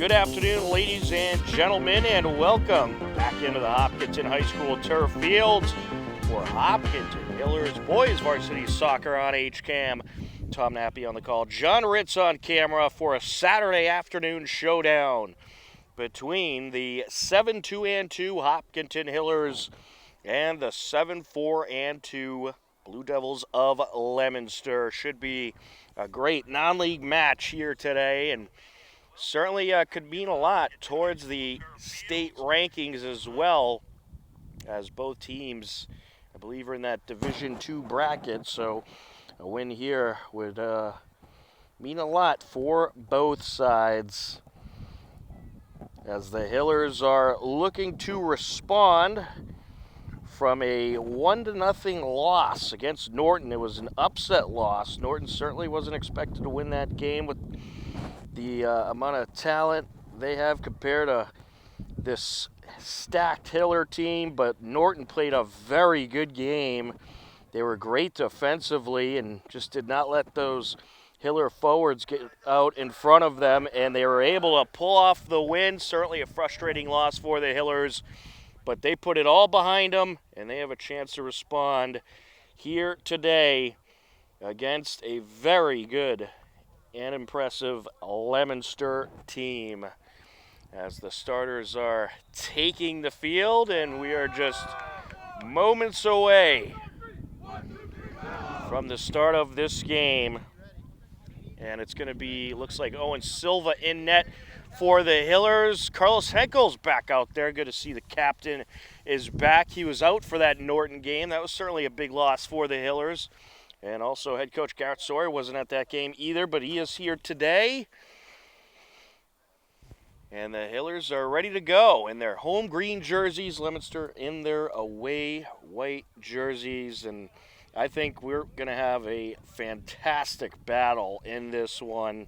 Good afternoon, ladies and gentlemen, and welcome back into the Hopkinton High School turf fields for Hopkinton Hillers Boys Varsity Soccer on HCAM. Tom Nappy on the call, John Ritz on camera for a Saturday afternoon showdown between the 7-2-2 Hopkinton Hillers and the 7-4-2 Blue Devils of Leominster. Should be a great non-league match here today, and certainly could mean a lot towards the state rankings as well, as both teams, I believe, are in that Division II bracket. So a win here would mean a lot for both sides, as the Hillers are looking to respond from a 1-0 loss against Norton. It was an upset loss. Norton certainly wasn't expected to win that game with the amount of talent they have compared to this stacked Hiller team, but Norton played a very good game. They were great defensively and just did not let those Hiller forwards get out in front of them, and they were able to pull off the win. Certainly a frustrating loss for the Hillers, but they put it all behind them, and they have a chance to respond here today against a very good and impressive Leominster team, as the starters are taking the field, and we are just moments away from the start of this game. And it's going to be, looks like Owen Silva in net for the Hillers. Carlos Henkel's back out there. Good to see the captain is back. He was out for that Norton game. That was certainly a big loss for the Hillers. And also head coach Garrett Sawyer wasn't at that game either, but he is here today. And the Hillers are ready to go in their home green jerseys. Leominster in their away white jerseys. And I think we're going to have a fantastic battle in this one.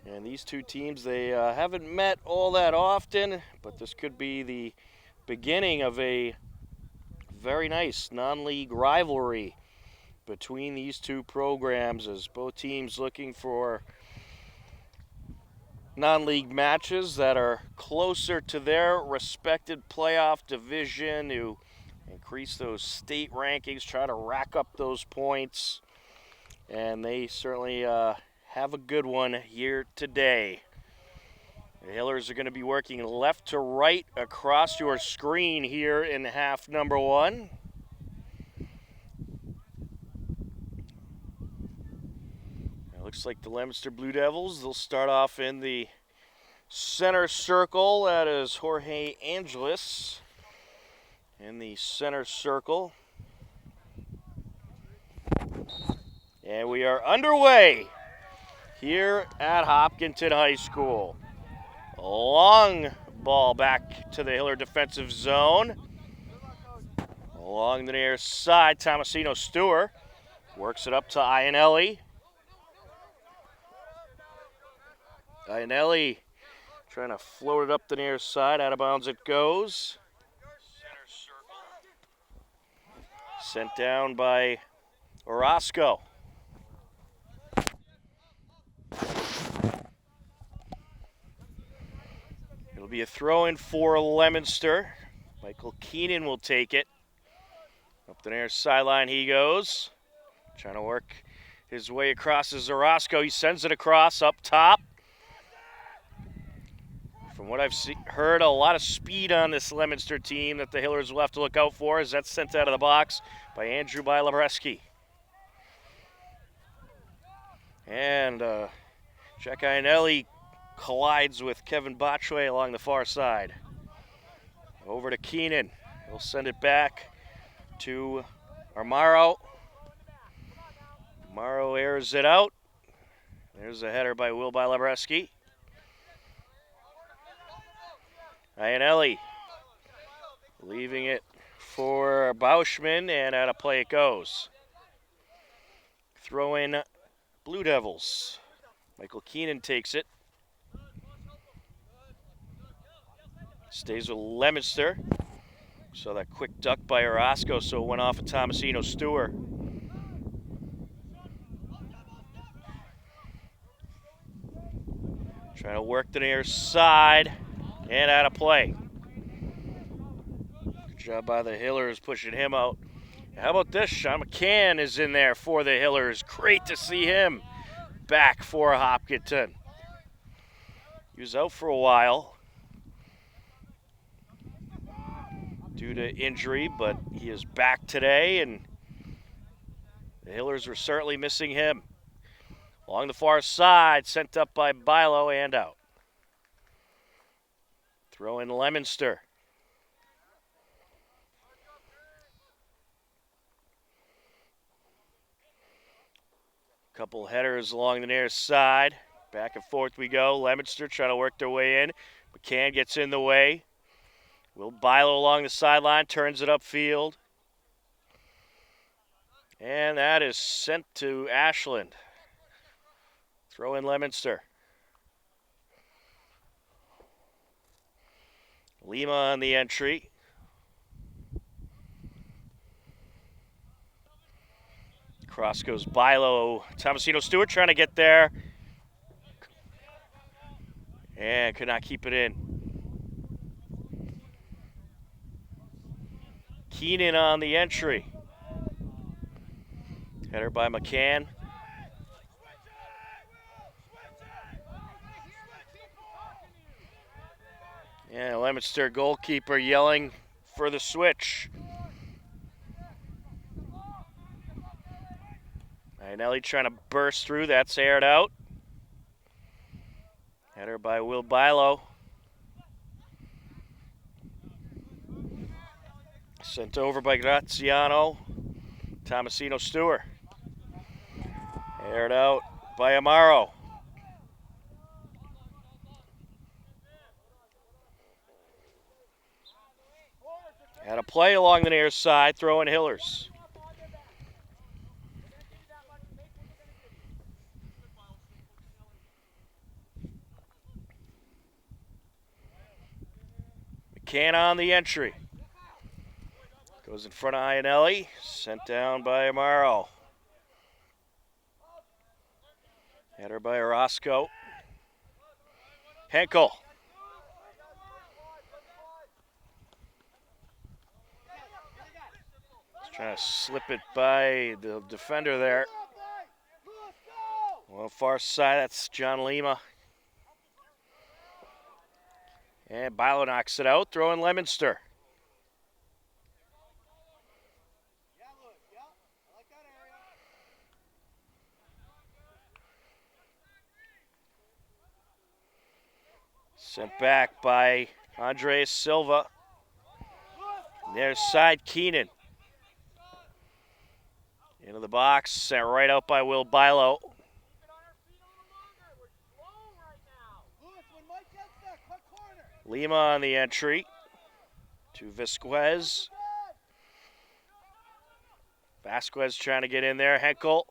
And these two teams, they haven't met all that often, but this could be the beginning of a very nice non-league rivalry between these two programs, as both teams looking for non-league matches that are closer to their respected playoff division to increase those state rankings, try to rack up those points, and they certainly have a good one here today. The Hillers are going to be working left to right across your screen here in half number one. Looks like the Leominster Blue Devils, they'll start off in the center circle. That is Jorge Angeles in the center circle. And we are underway here at Hopkinton High School. A long ball back to the Hiller defensive zone. Along the near side, Tomasino Stewart works it up to Ianelli. Ianelli trying to float it up the near side. Out of bounds it goes. Sent down by Orozco. It'll be a throw-in for Leominster. Michael Keenan will take it. Up the near sideline he goes. Trying to work his way across as Orozco. He sends it across up top. From what I've heard, a lot of speed on this Leominster team that the Hillers will have to look out for, as that's sent out of the box by Andrew Bilabreski. And Jack Ianelli collides with Kevin Botchway along the far side. Over to Keenan. He'll send it back to Armaro. Armaro airs it out. There's a header by Will Bilabreski. Ianelli leaving it for Bauschman, and out of play it goes. Throw in Blue Devils. Michael Keenan takes it. Stays with Leominster. Saw that quick duck by Orozco, so it went off of Tomasino Stewart. Trying to work the near side and out of play. Good job by the Hillers pushing him out. How about this? Sean McCann is in there for the Hillers. Great to see him back for Hopkinton. He was out for a while due to injury, but he is back today, and the Hillers were certainly missing him. Along the far side, sent up by Bilo and out. Throw in Leominster. Couple headers along the near side. Back and forth we go. Leominster trying to work their way in. McCann gets in the way. Will Bilo along the sideline, turns it upfield. And that is sent to Ashland. Throw in Leominster. Lima on the entry. Cross goes Bilo. Tomasino Stewart trying to get there. And could not keep it in. Keenan on the entry. Header by McCann. And Leominster goalkeeper yelling for the switch. Nelly trying to burst through. That's aired out. Header by Will Bilo. Sent over by Graziano. Tomasino Stewart. Aired out by Amaro. Had a play along the near side, throwing Hillers. McCann on the entry. Goes in front of Iannelli. Sent down by Amaro. Header by Orozco. Henkel. Trying to slip it by the defender there. Well, far side, that's John Lima. And Bilo knocks it out, throwing Leominster. Sent back by Andres Silva. Near side, Keenan. Into the box, sent right out by Will Bilo. Lima on the entry to Vasquez. Vasquez trying to get in there. Henkel.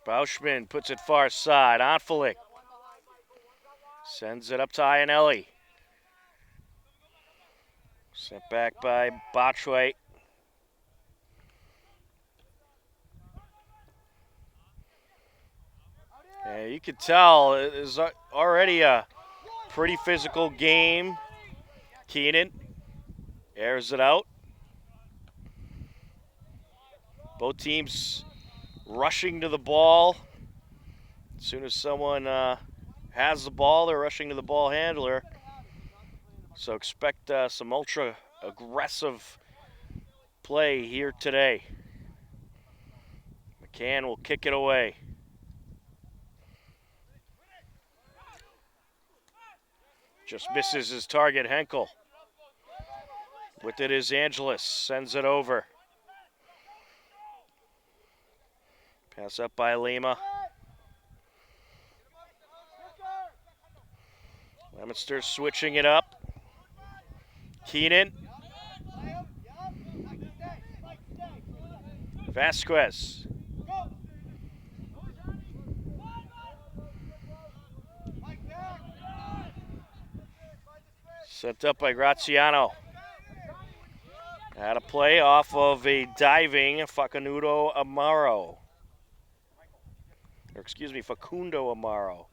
Bauschman puts it far side. Onfalik sends it up to Iannelli. Sent back by Botchway. And you can tell it is already a pretty physical game. Keenan airs it out. Both teams rushing to the ball. As soon as someone has the ball, they're rushing to the ball handler. So expect some ultra aggressive play here today. McCann will kick it away. Just misses his target, Henkel. With it is Angelis, sends it over. Pass up by Lima. Leominster switching it up. Keenan. Vasquez. Sent up by Graziano. Had a play off of a diving Facundo Amaro. or excuse me, Facundo Amaro.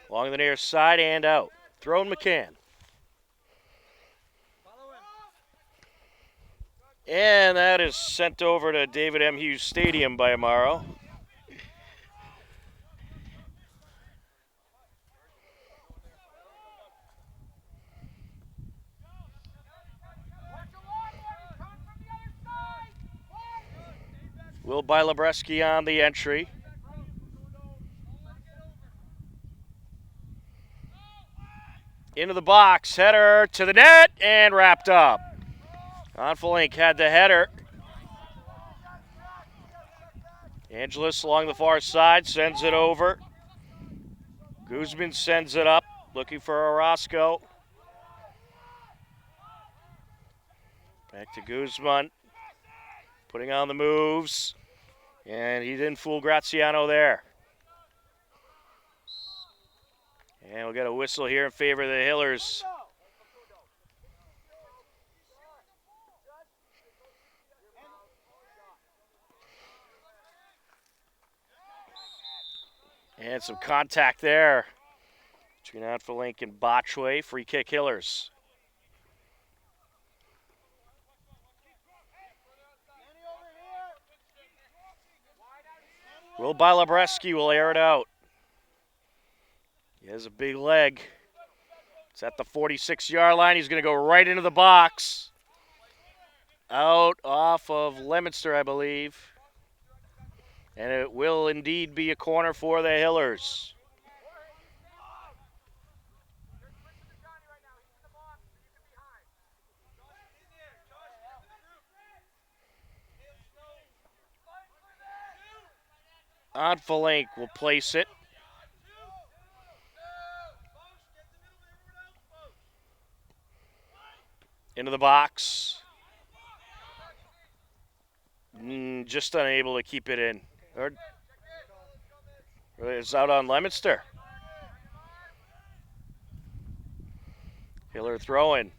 Along the near side and out. Throwing McCann. And that is sent over to David M. Hughes Stadium by Amaro. Will Bilabreski on the entry. Into the box, header to the net, and wrapped up. Onfelink had the header. Angelis along the far side sends it over. Guzman sends it up, looking for Orozco. Back to Guzman, putting on the moves, and he didn't fool Graziano there. And we'll get a whistle here in favor of the Hillers. And some contact there between Onfelink and Botchway. Free kick Hillers. Will Bilabreski will air it out. He has a big leg. It's at the 46-yard line. He's going to go right into the box. Out off of Leominster, I believe. And it will indeed be a corner for the Hillers. Onfelink will place it. Into the box. Just unable to keep it in. It's out on Leominster. Hiller throwing.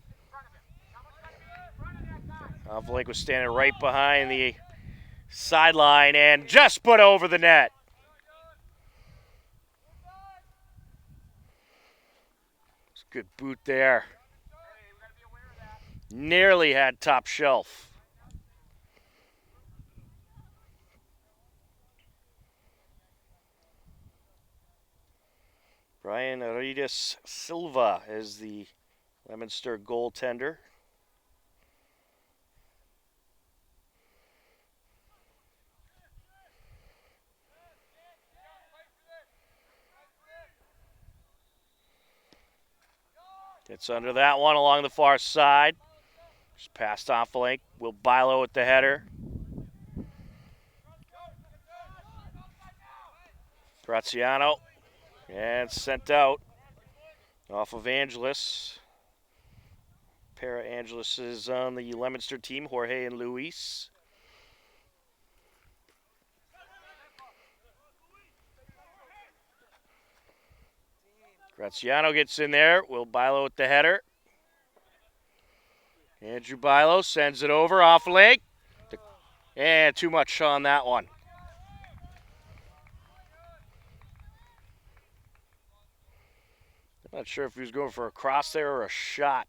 Onfelink was standing right behind the sideline and just put over the net. It's a good boot there. Nearly had top shelf. Brian Aridas Silva is the Leominster goaltender. Gets under that one along the far side. Just past Onfelink. Will Bilo with the header. Graziano. And sent out off of Angelis. Pair of Angelis is on the Leominster team, Jorge and Luis. Graziano gets in there. Will Bilo with the header. Andrew Bilo sends it over off leg. And too much on that one. I'm not sure if he was going for a cross there or a shot.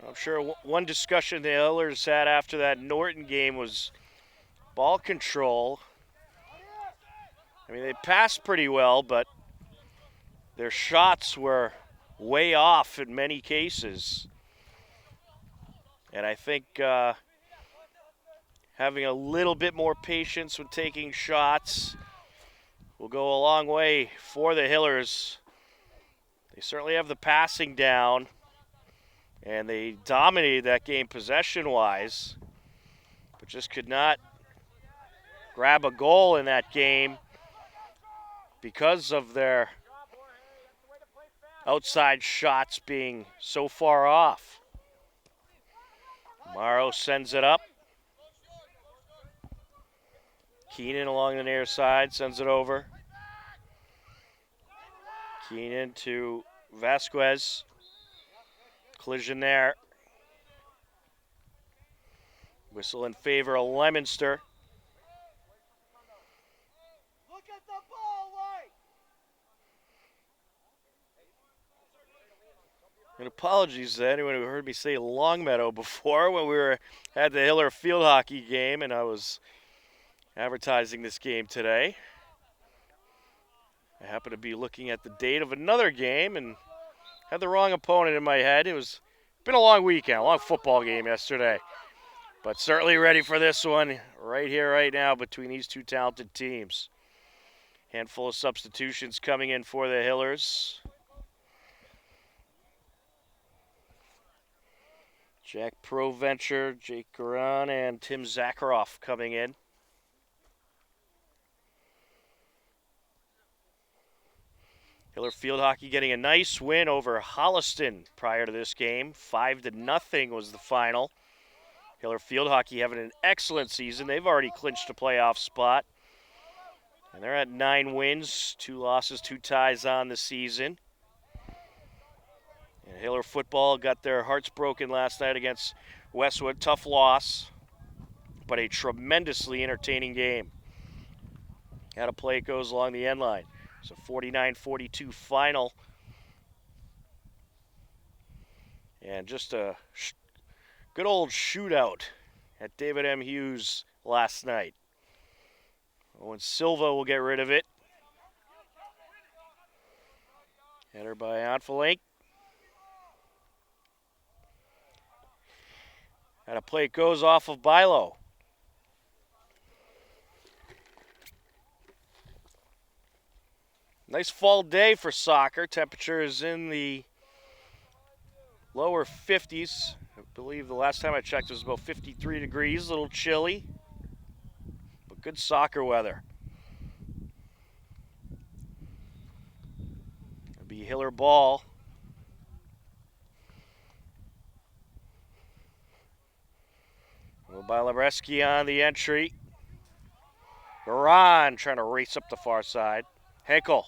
I'm sure one discussion the Hillers had after that Norton game was ball control. I mean, they passed pretty well, but their shots were way off in many cases. And I think having a little bit more patience with taking shots will go a long way for the Hillers. They certainly have the passing down, and they dominated that game possession-wise, but just could not grab a goal in that game because of their outside shots being so far off. Morrow sends it up. Keenan along the near side, sends it over. Keenan to Vasquez. Collision there. Whistle in favor of Leominster. And apologies to anyone who heard me say Longmeadow before when we were at the Hiller field hockey game and I was advertising this game today. I happened to be looking at the date of another game and had the wrong opponent in my head. It's been a long weekend, a long football game yesterday. But certainly ready for this one right here, right now between these two talented teams. Handful of substitutions coming in for the Hillers. Jack Proventure, Jake Garan, and Tim Zakharoff coming in. Hiller field hockey getting a nice win over Holliston prior to this game. 5-0 was the final. Hiller field hockey having an excellent season. They've already clinched a playoff spot. And they're at 9 wins, 2 losses, 2 ties on the season. And Hiller football got their hearts broken last night against Westwood. Tough loss, but a tremendously entertaining game. How to play it goes along the end line. It's a 49-42 final. And just a good old shootout at David M. Hughes last night. Owen Silva will get rid of it. Header by Onfelink. And a play goes off of Bilo. Nice fall day for soccer. Temperature is in the lower 50s. I believe the last time I checked it was about 53 degrees, a little chilly. But good soccer weather. It'll be Hiller ball. By Lebreski on the entry. Garan trying to race up the far side. Henkel.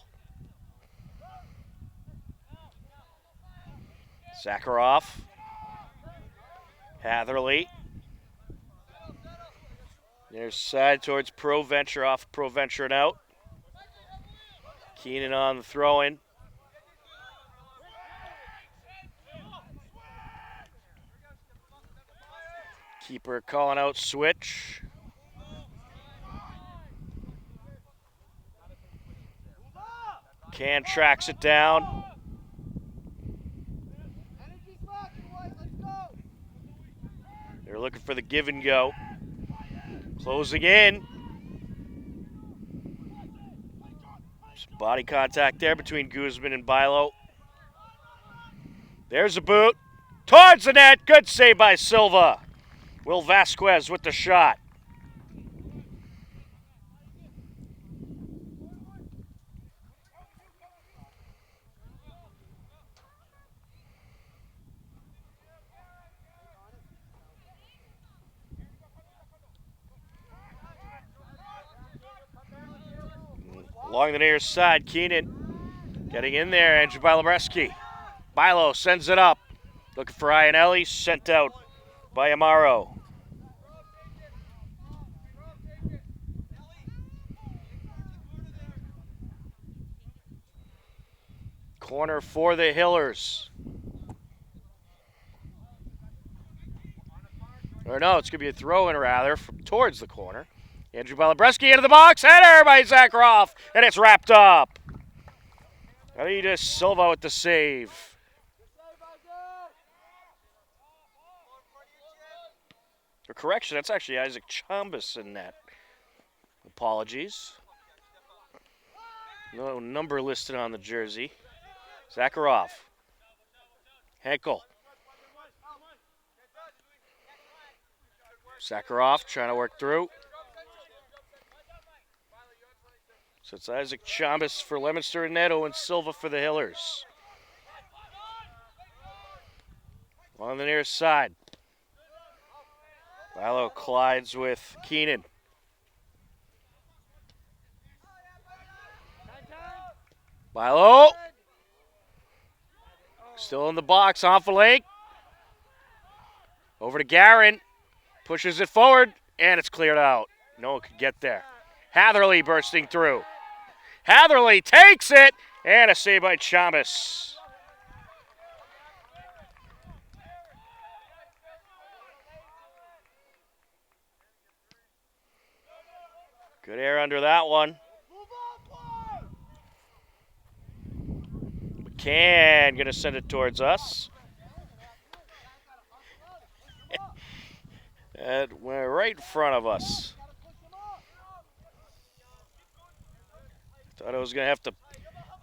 Zakharoff. Hatherley. Near side towards Proventure, off Proventure and out. Keenan on the throw-in. Keeper calling out switch. Can tracks it down. They're looking for the give and go. Closing in. Some body contact there between Guzman and Bilo. There's a boot. Towards the net. Good save by Silva. Will Vasquez with the shot. Along the near side, Keenan getting in there. Andrew Bilobreski. Bilo sends it up. Looking for Ianelli. Sent out by Amaro. Corner for the Hillers. Or no, it's going to be a throw-in rather from towards the corner. Andrew Bilobreski into the box. Header by Zakharoff. And it's wrapped up. Adidas Silva with the save. For correction, that's actually Isaac Chambas in that. Apologies. No number listed on the jersey. Zakharoff. Henkel. Zakharoff trying to work through. So it's Isaac Chambas for Leominster and Neto and Silva for the Hillers. On the near side. Bilo collides with Keenan. Milo. Still in the box, Hopkinton. Over to Garin. Pushes it forward, and it's cleared out. No one could get there. Hatherley bursting through. Hatherley takes it, and a save by Chalmers. Good air under that one. McCann going to send it towards us. It went right in front of us. Thought I was going to have to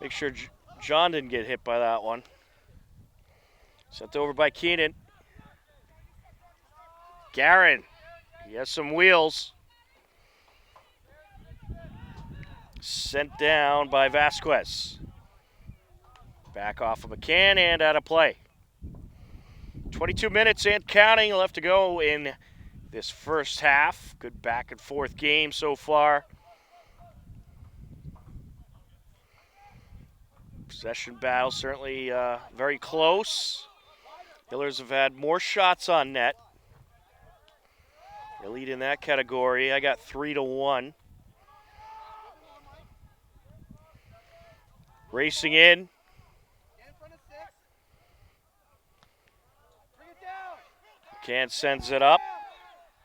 make sure John didn't get hit by that one. Sent over by Keenan. Garin, he has some wheels. Sent down by Vasquez. Back off of McCann and out of play. 22 minutes and counting left to go in this first half. Good back and forth game so far. Possession battle certainly very close. Hillers have had more shots on net. They lead in that category. I got 3-1. Racing in. McCann sends it up.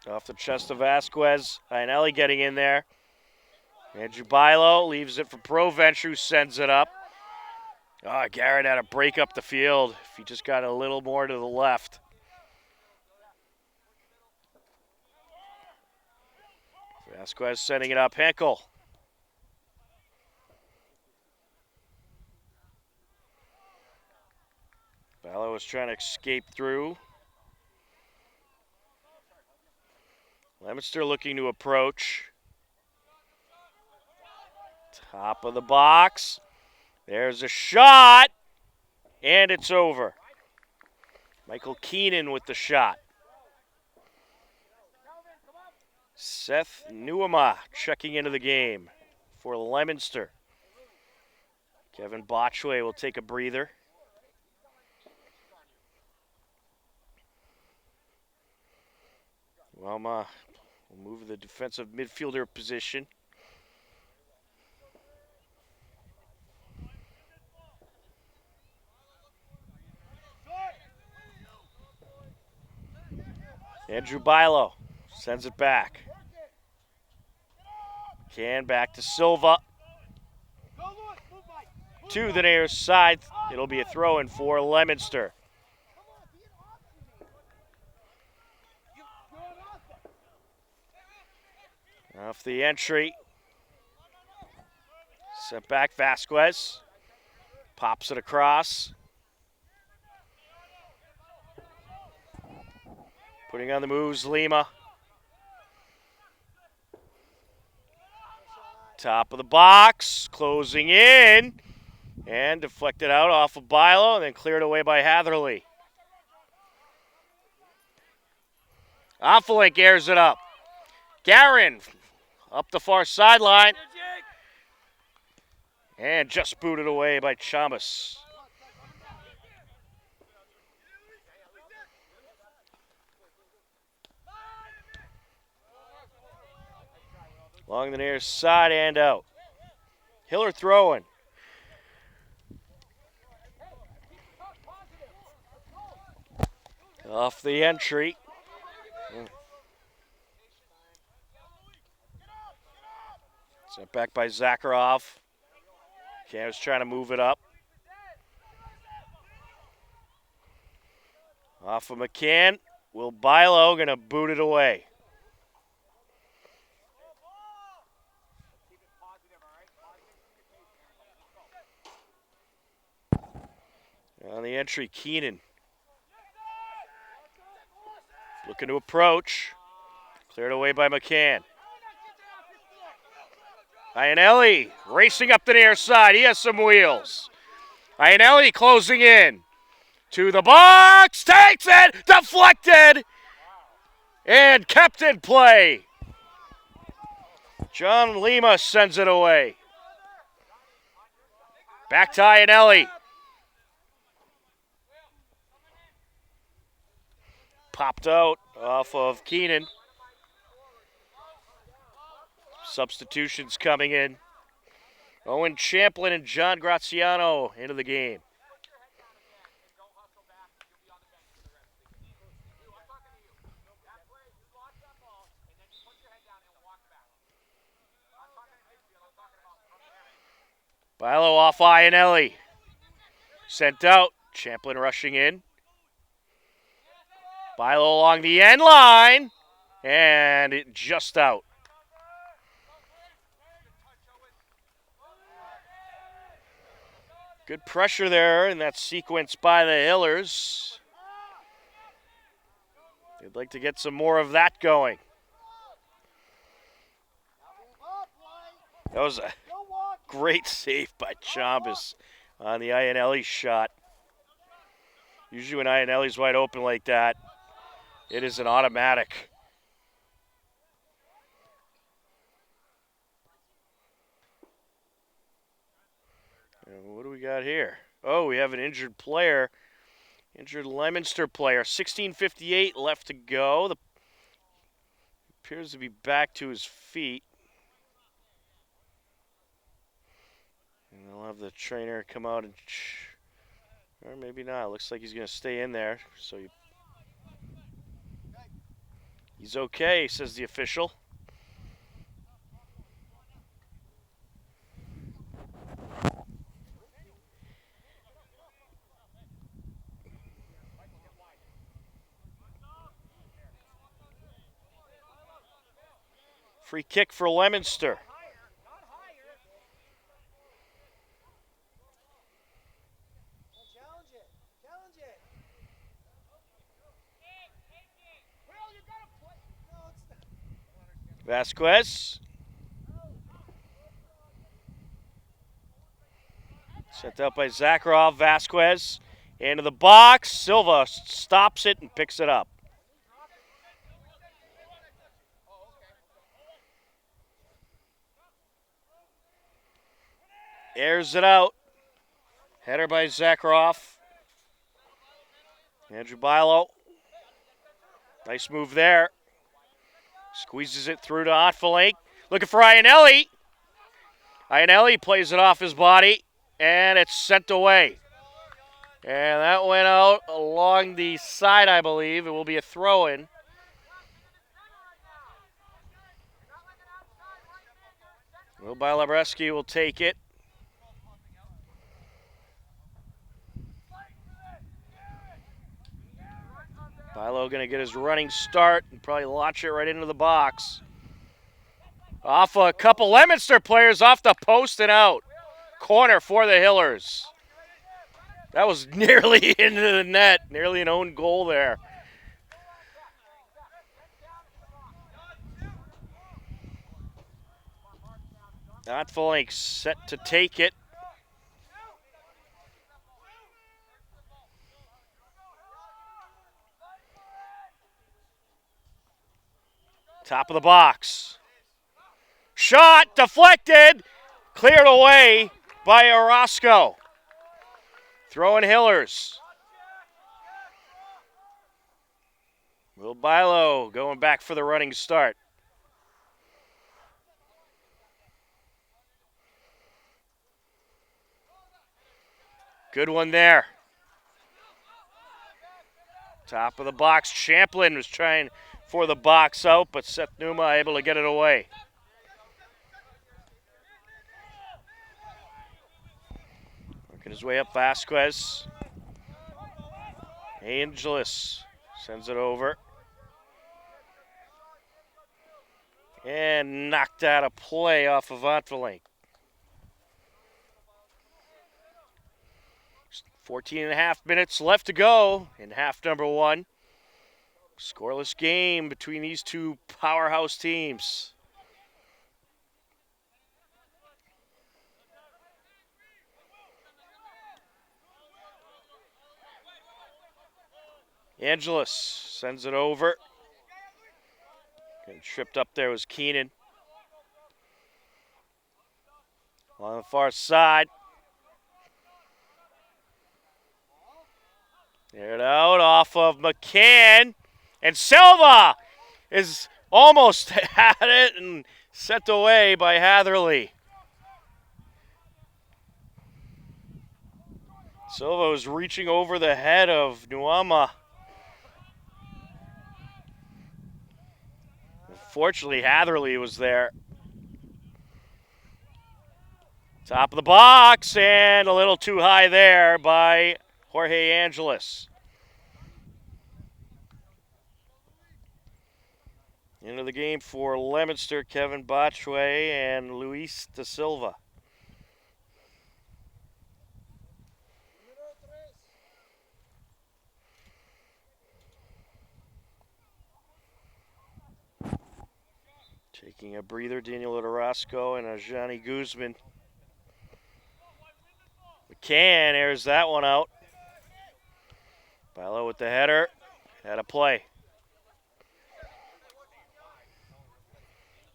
Off the chest of Vasquez. Iannelli getting in there. And Jubailo leaves it for Provence, who sends it up. Garrett had to break up the field if he just got a little more to the left. Vasquez sending it up. Henkel. Ballo was trying to escape through. Leominster looking to approach. Top of the box. There's a shot, and it's over. Michael Keenan with the shot. Seth Nuama checking into the game for Leominster. Kevin Botchway will take a breather. Well, we'll move the defensive midfielder position. Andrew Bilo sends it back. Back to Silva. To the near side. It'll be a throw-in for Leominster. Off the entry. Sent back Vasquez. Pops it across. Putting on the moves, Lima. Top of the box, closing in, and deflected out off of Bilo, and then cleared away by Hatherley. Offelink airs it up. Garin up the far sideline, and just booted away by Chalmers. Along the near side and out. Hiller throwing. Off the entry. Sent back by Zakharov. Cam's trying to move it up. Off of McCann. Will Bilo going to boot it away. On the entry, Keenan. Looking to approach. Cleared away by McCann. Iannelli racing up the near side. He has some wheels. Iannelli closing in. To the box. Takes it. Deflected. And kept in play. John Lima sends it away. Back to Ionelli. Popped out off of Keenan. Substitutions coming in. Owen Champlin and John Graziano into the game. Bilo off Ionelli. Sent out. Champlin rushing in. Bilo along the end line. And it just out. Good pressure there in that sequence by the Hillers. They'd like to get some more of that going. That was a great save by Chalmers on the Ionelli shot. Usually when Ionelli's wide open like that, it is an automatic. And what do we got here? Oh, we have an injured player. Injured Leominster player. 16:58 left to go. Appears to be back to his feet. And they'll have the trainer come out and... or maybe not. Looks like he's going to stay in there. So he's okay, says the official. Free kick for Leominster. Vasquez. Sent out by Zakharov. Vasquez into the box. Silva stops it and picks it up. Airs it out. Header by Zakharov. Andrew Bilo. Nice move there. Squeezes it through to Otfelink. Looking for Ionelli. Ionelli plays it off his body, and it's sent away. And that went out along the side, I believe. It will be a throw-in. Will Bilabreski will take it. Bilo going to get his running start and probably launch it right into the box. Off a couple Leominster players off the post and out. Corner for the Hillers. That was nearly into the net. Nearly an own goal there. Otfelink set to take it. Top of the box. Shot deflected. Cleared away by Orozco. Throwing Hillers. Will Bilo going back for the running start. Good one there. Top of the box. Champlin was trying for the box out, but Seth Numa able to get it away. Working his way up, Vasquez. Angelis sends it over. And knocked out a play off of Otfelink. 14.5 minutes left to go in half number one. Scoreless game between these two powerhouse teams. Angelis sends it over. Getting tripped up there was Keenan. On the far side. Aired out off of McCann. And Silva is almost had it and sent away by Hatherley. Silva was reaching over the head of Nuama. Fortunately, Hatherley was there. Top of the box, and a little too high there by Jorge Angeles. Into the game for Leominster, Kevin Botchway and Luis da Silva. Taking a breather, Daniel Orozco and Ajani Guzman. McCann airs that one out. Bilo with the header. Had a play.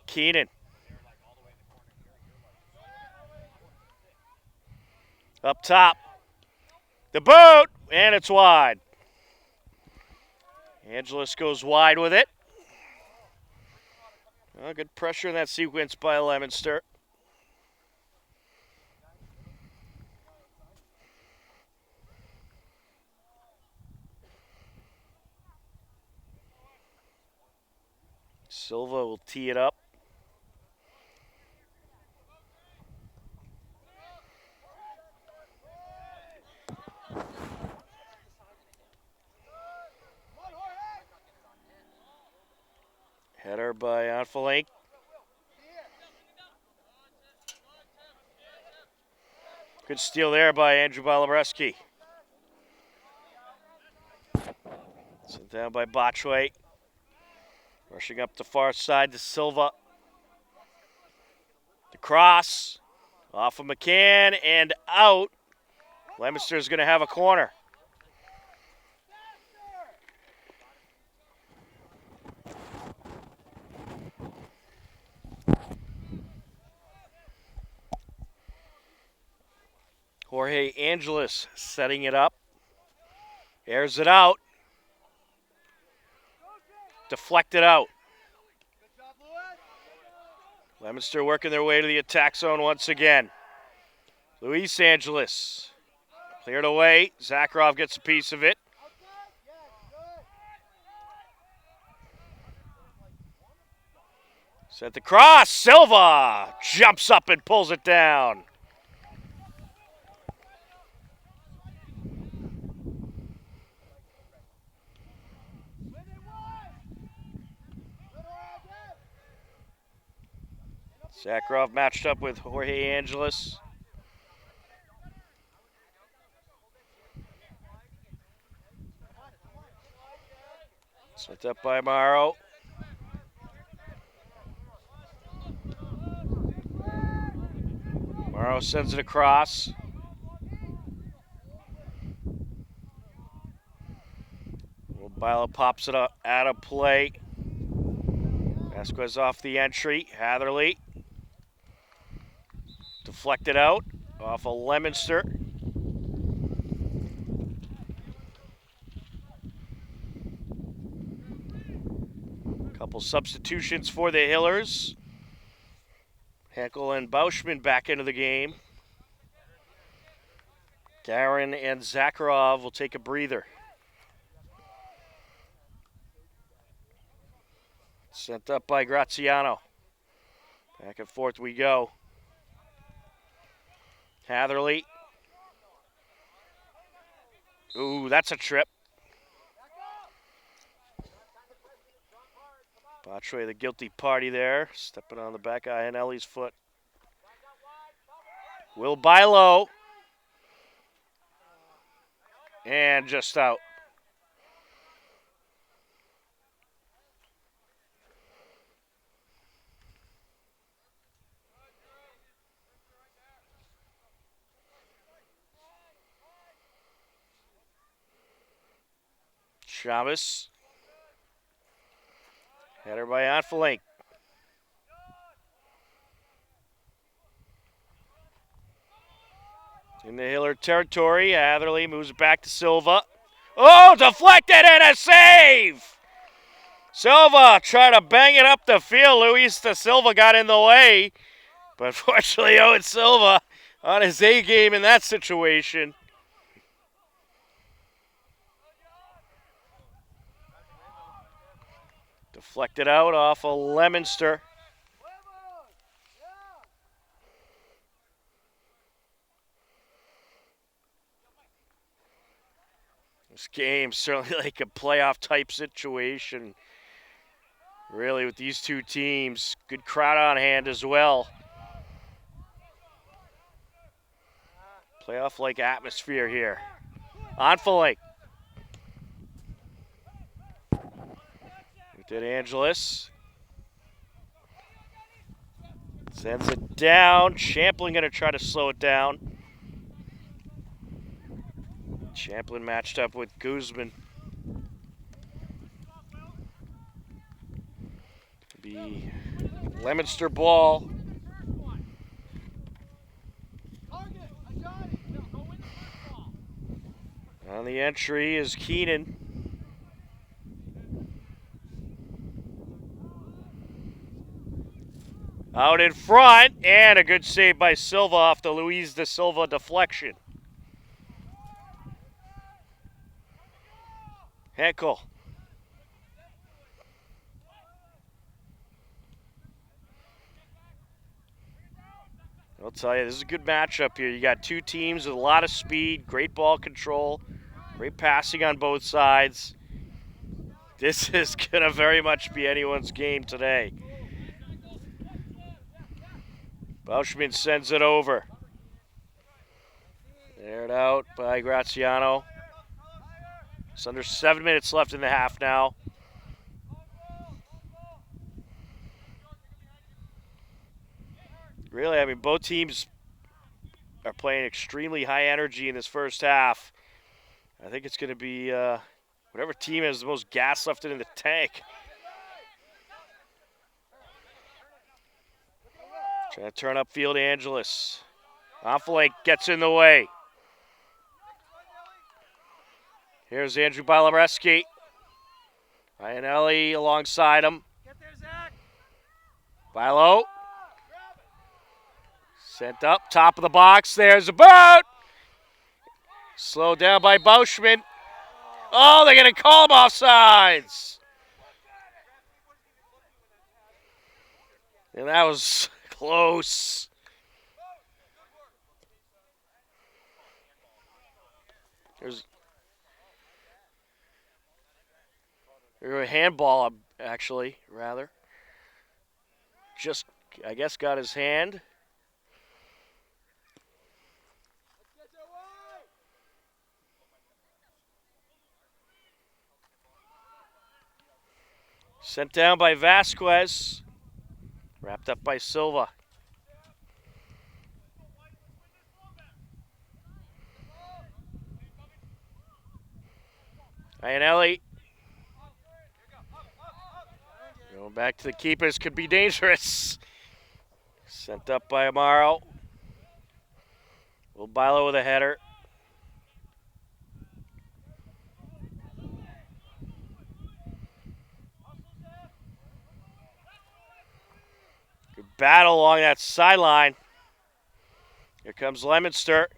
Keenan. Up top. The boot, and it's wide. Angeles goes wide with it. Well, good pressure in that sequence by Leominster. Silva will tee it up. Header by Anfelink. Good steal there by Andrew Balabreski. Sent down by Botchway. Rushing up the far side to Silva. The cross. Off of McCann and out. Leominster is going to have a corner. Jorge Angeles setting it up. Airs it out. Deflected out. Leominster working their way to the attack zone once again. Luis Angeles cleared away. Zakharov gets a piece of it. Set the cross. Silva jumps up and pulls it down. Zakharov matched up with Jorge Angeles. Set up by Morrow. Morrow sends it across. Bilo pops it up out of play. Vasquez off the entry. Hatherley. Deflected out off of Leominster. Couple substitutions for the Hillers. Henkel and Bauschman back into the game. Garin and Zakharov will take a breather. Sent up by Graziano. Back and forth we go. Hatherley. Ooh, that's a trip. Botchway, the guilty party there. Stepping on the back of Iannelli's foot. Will Bilo. And just out. Chavez. Header by Anfelink. In the Hiller territory, Hatherley moves it back to Silva. Oh, deflected and a save! Silva trying to bang it up the field. Luis da Silva got in the way. But fortunately, Owen Silva on his A game in that situation. Deflected out off of Leominster. This game certainly like a playoff type situation. Really, with these two teams, good crowd on hand as well. Playoff-like atmosphere here. On Lake. Did Angelis. Sends it down. Champlin going to try to slow it down. Champlin matched up with Guzman. Be Leominster ball. On the entry is Keenan. Out in front, and a good save by Silva off the Luis da Silva deflection. Henkel. I'll tell you, this is a good matchup here. You got two teams with a lot of speed, great ball control, great passing on both sides. This is going to very much be anyone's game today. Bauschman sends it over. Aired out by Graziano. It's under 7 minutes left in the half now. Really, I mean, both teams are playing extremely high energy in this first half. I think it's going to be whatever team has the most gas left in the tank. Trying to turn upfield, Angelis. Onfalake gets in the way. Here's Andrew Balareski. Iannelli alongside him. Bilo. Sent up, top of the box. There's a boot. Slowed down by Bauschman. Oh, they're going to call him offsides. And that was close. There's a handball, actually, rather. Just, I guess, got his hand. Sent down by Vasquez. Wrapped up by Silva. Iannelli. Going back to the keepers could be dangerous. Sent up by Amaro. Will Bilo with a header. Good battle along that sideline. Here comes Leominster.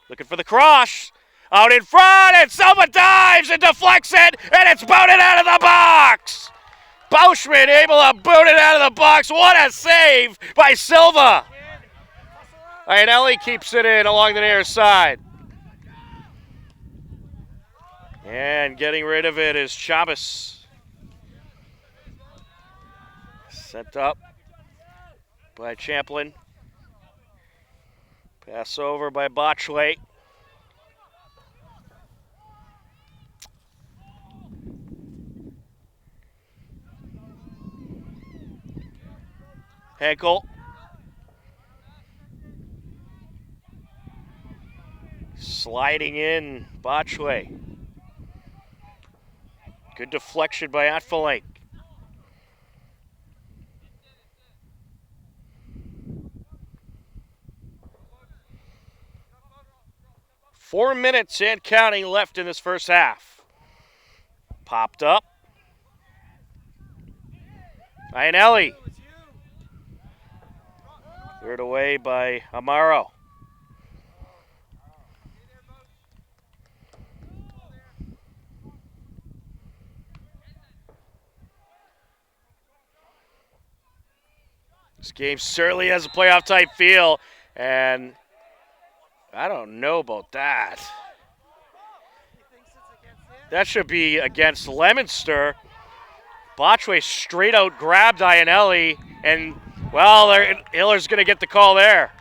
Looking for the cross. Out in front, and Silva dives and deflects it, and it's booted out of the box. Bauschman able to boot it out of the box. What a save by Silva. Iannelli keeps it in along the near side. And getting rid of it is Chavez. Sent up by Champlin. Pass over by Botchley. Henkel. Sliding in, Botchley. Good deflection by Onfalake. 4 minutes and counting left in this first half. Popped up. Iannelli. Cleared away by Amaro. This game certainly has a playoff type feel, and I don't know about that. That should be against Leominster. Botchway straight out grabbed Iannelli, and, well, Hiller's going to get the call there.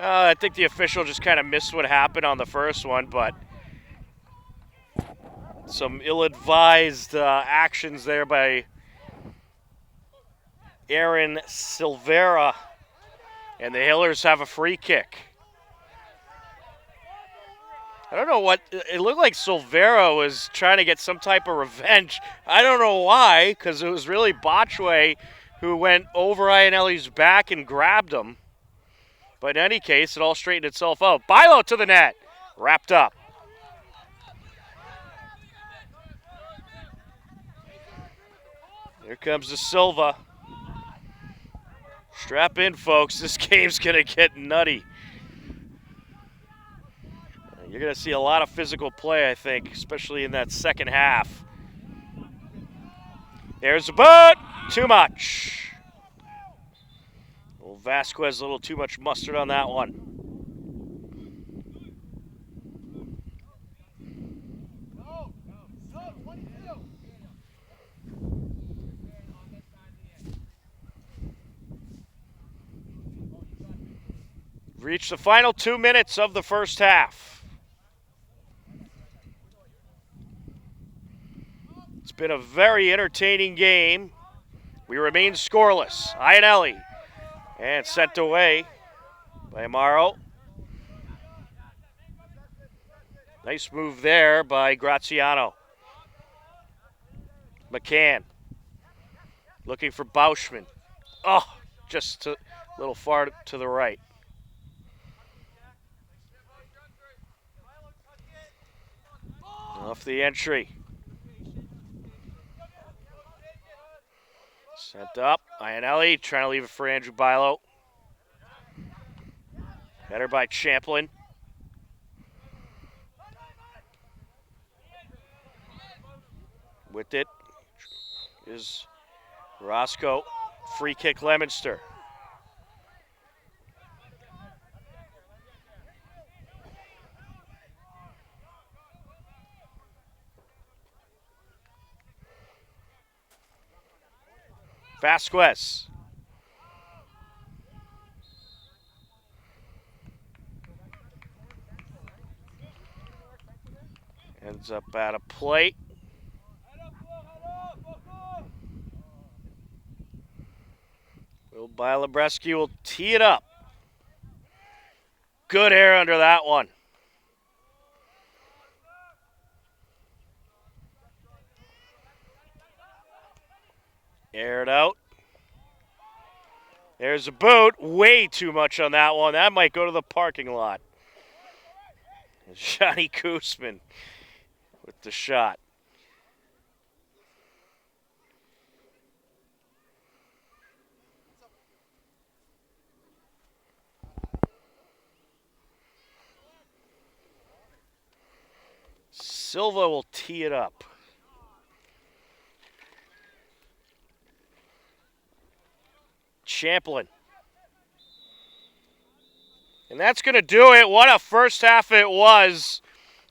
I think the official just kind of missed what happened on the first one, but some ill-advised actions there by Aaron Silvera, and the Hillers have a free kick. I don't know what, it looked like Silvera was trying to get some type of revenge. I don't know why, because it was really Botchway who went over Iannelli's back and grabbed him. But in any case, it all straightened itself out. Bilo to the net, wrapped up. Here comes the Silva. Strap in, folks. This game's going to get nutty. You're going to see a lot of physical play, I think, especially in that second half. There's a boot. Too much. Well, Vasquez, a little too much mustard on that one. Reached the final 2 minutes of the first half. It's been a very entertaining game. We remain scoreless. Iannelli, and sent away by Amaro. Nice move there by Graziano. McCann looking for Bauschman. Oh, just a little far to the right. Off the entry. Sent up. Iannelli trying to leave it for Andrew Bilo. Header by Champlin. With it is Roscoe. Free kick Leominster. Vasquez. Ends up at a plate. Will Bilabreski will tee it up. Good air under that one. Aired out. There's a boot. Way too much on that one. That might go to the parking lot. Johnny Koosman with the shot. Silva will tee it up. Champlin. And that's going to do it. What a first half it was.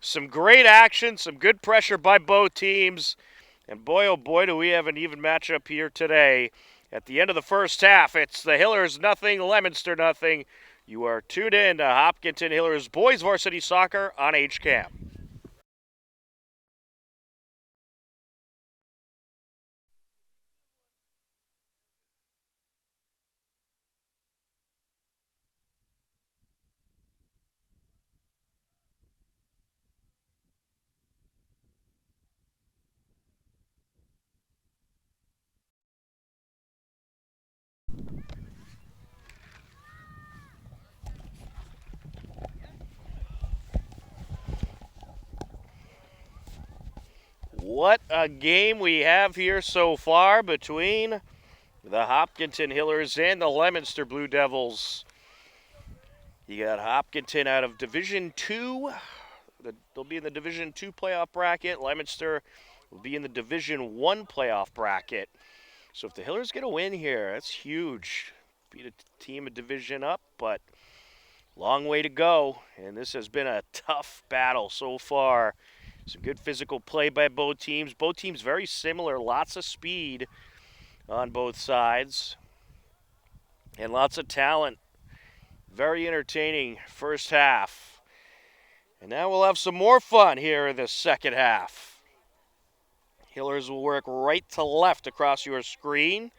Some great action, some good pressure by both teams. And boy, oh boy, do we have an even matchup here today. At the end of the first half, it's the Hillers nothing, Leominster nothing. You are tuned in to Hopkinton Hillers Boys Varsity Soccer on HCAM. What a game we have here so far between the Hopkinton Hillers and the Leominster Blue Devils. You got Hopkinton out of Division II. They'll be in the Division II playoff bracket. Leominster will be in the Division I playoff bracket. So if the Hillers get a win here, that's huge. Beat a team a division up, but long way to go. And this has been a tough battle so far. Some good physical play by both teams. Both teams very similar. Lots of speed on both sides. And lots of talent. Very entertaining first half. And now we'll have some more fun here in the second half. Hillers will work right to left across your screen.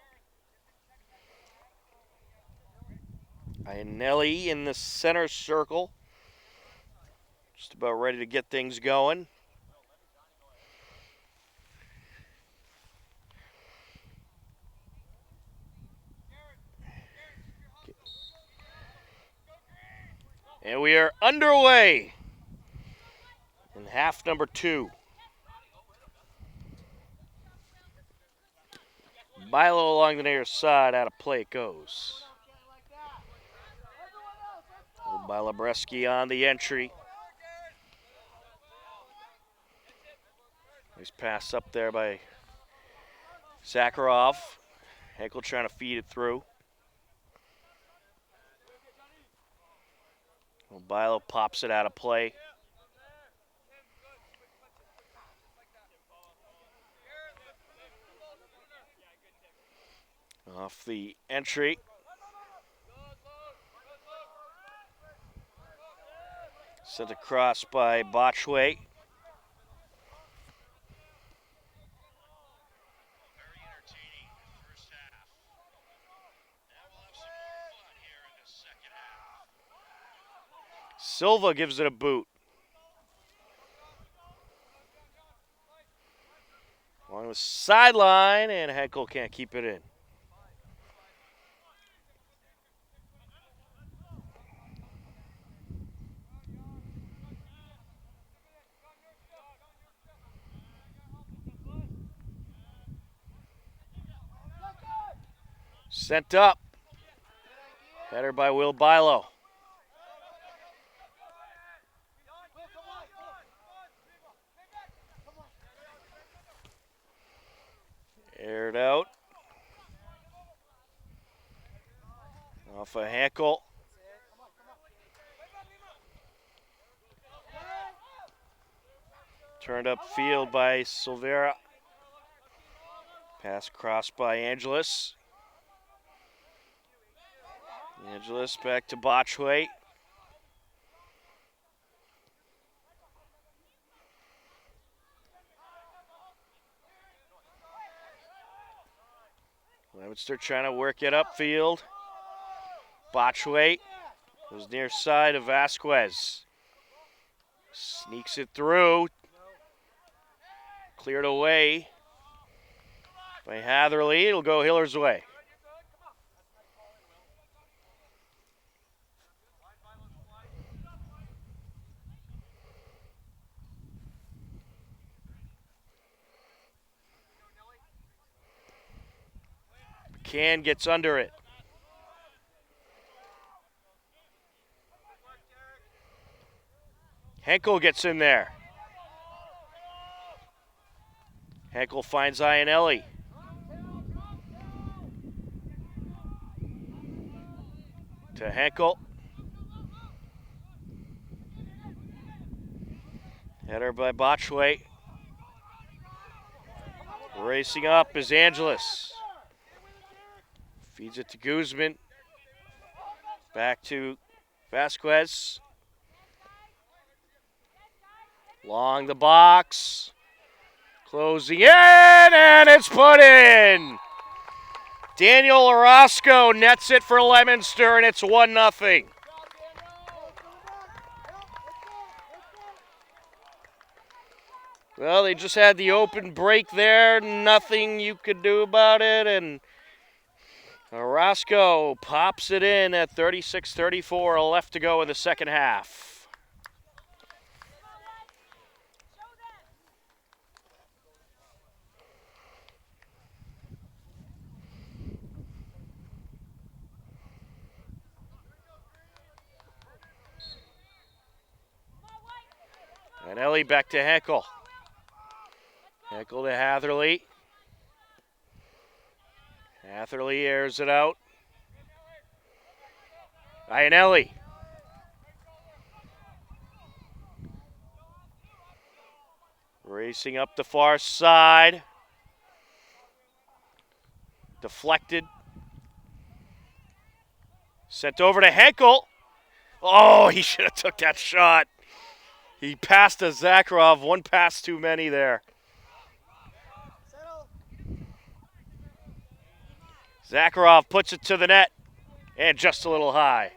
Iannelli in the center circle. Just about ready to get things going. And we are underway in half number 2. Milo along the near side, out of play it goes. Bilabreski on the entry. Nice pass up there by Zakharov. Henkel trying to feed it through. Bilo pops it out of play. Off the entry. Sent across by Botchway. Silva gives it a boot. Along the sideline, and Henkel can't keep it in. Sent up. Header by Will Bilo. Aired out. Off of Henkel. Turned up field by Silvera. Pass crossed by Angelis. Angelis back to Botchway. Leominster trying to work it upfield. Botchway goes near side of Vasquez. Sneaks it through. Cleared away by Hatherley. It'll go Hillers' way. McCann gets under it. Henkel gets in there. Henkel finds Iannelli. To Henkel. Header by Botchway. Racing up is Angelis. Feeds it to Guzman. Back to Vasquez. Along the box. Closing in, and it's put in. Daniel Orozco nets it for Leominster, and it's 1-0. Well, they just had the open break there. Nothing you could do about it, and Orozco pops it in at 36-34, left to go in the second half. Ellie back to Henkel. Henkel to Hatherley. Hatherley airs it out. Ellie. Racing up the far side. Deflected. Sent over to Henkel. Oh, he should have took that shot. He passed to Zakharov. One pass too many there. Zakharov puts it to the net. And just a little high.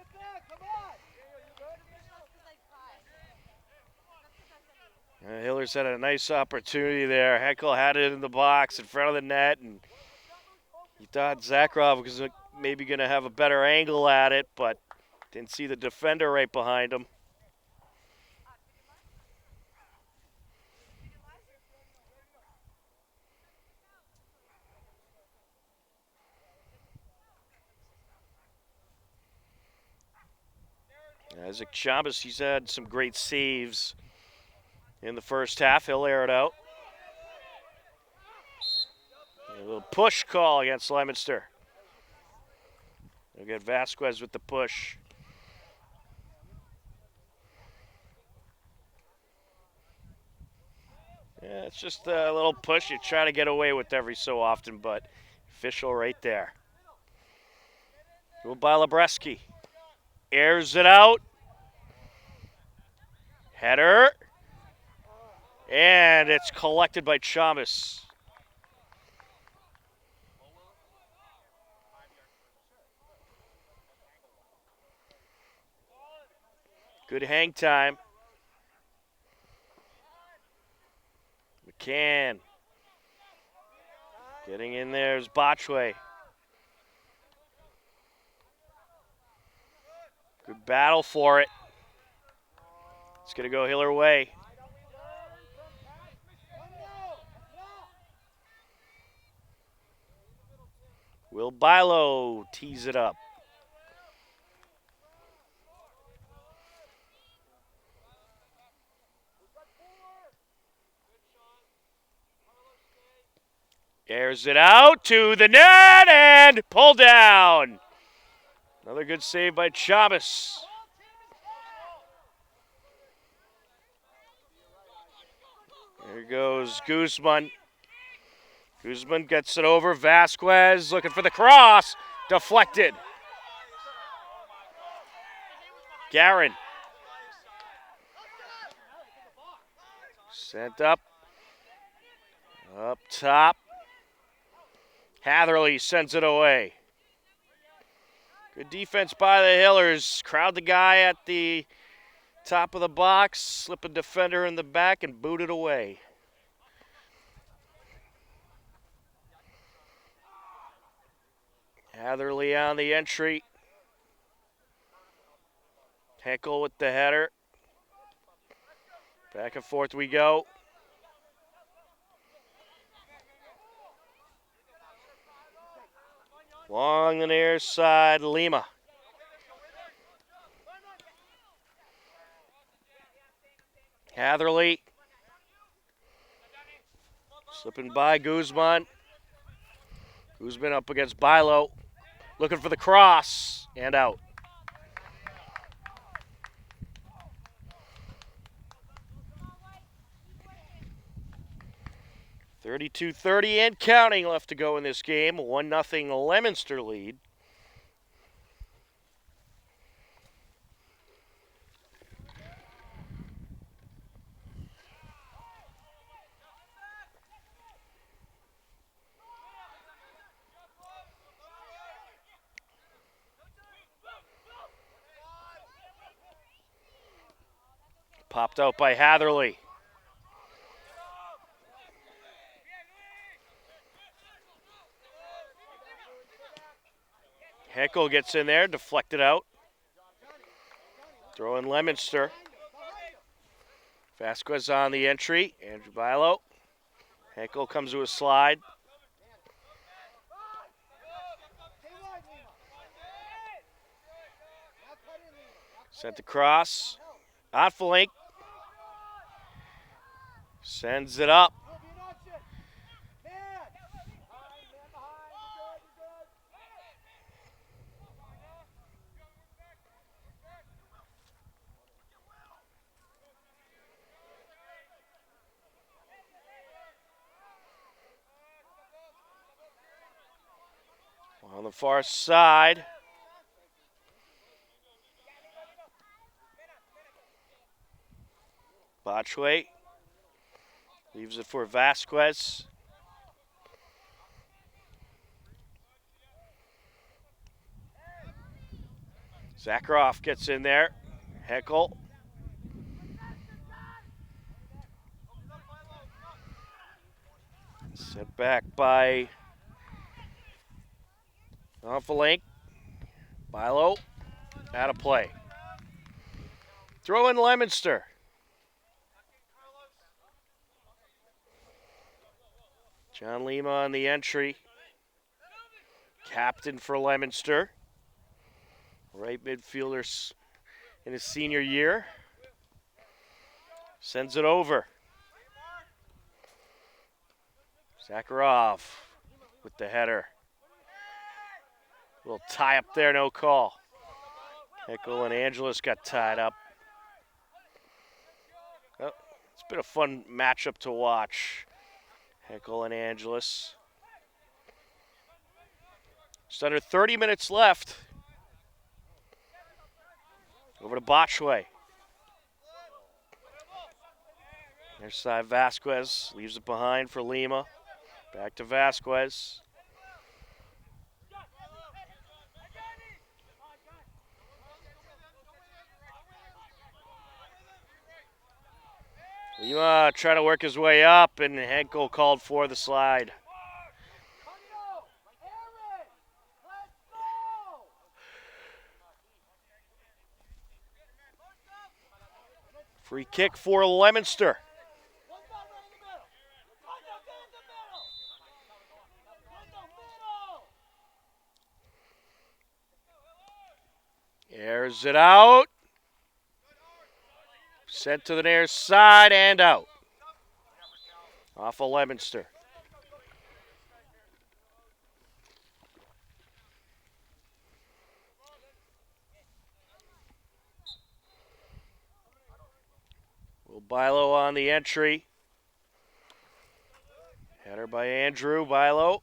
Hillers had a nice opportunity there. Henkel had it in the box in front of the net, and he thought Zakharov was maybe going to have a better angle at it, but didn't see the defender right behind him. Isaac Chabas, he's had some great saves in the first half. He'll air it out. A little push call against Leominster. They'll get Vasquez with the push. Yeah, it's just a little push you try to get away with every so often, but official right there. By Lebreski. Airs it out. Header. And it's collected by Chabas. Good hang time. McCann. Getting in there is Botchway. Good battle for it. It's going to go Hiller way. Will Bilo tees it up. Airs it out to the net and pull down. Another good save by Chabas. There goes Guzman. Guzman gets it over. Vasquez looking for the cross. Deflected. Garin. Sent up. Up top. Hatherley sends it away. Good defense by the Hillers. Crowd the guy at the top of the box, slip a defender in the back, and boot it away. Hatherley on the entry. Henkel with the header. Back and forth we go. Along the near side, Lima. Hatherley. Slipping by Guzman. Guzman up against Bilo. Looking for the cross and out. .32-30 and counting left to go in this game. 1-0 Leominster lead. Popped out by Hatherley. Henkel gets in there, deflected out. Throw in Leominster. Vasquez on the entry. Andrew Bilo. Henkel comes to a slide. Sent across. Otfelink. Sends it up. On the far side. Botchway leaves it for Vasquez. Zakharov gets in there. Heckel. Set back by Onfelink. Bilo out of play. Throw in Leominster. John Lima on the entry. Captain for Leominster. Right midfielder in his senior year. Sends it over. Zakharov with the header. Little tie up there, no call. Heckel and Angelus got tied up. Oh, it's been a fun matchup to watch. Heckel and Angelus. Just under 30 minutes left. Over to Botchway. Near side, Vasquez leaves it behind for Lima. Back to Vasquez. Lima trying to work his way up, and Henkel called for the slide. Free kick for Leominster. Airs it out. Sent to the near side and out. Off of Leominster. Will Bilo on the entry. Header by Andrew Bilo.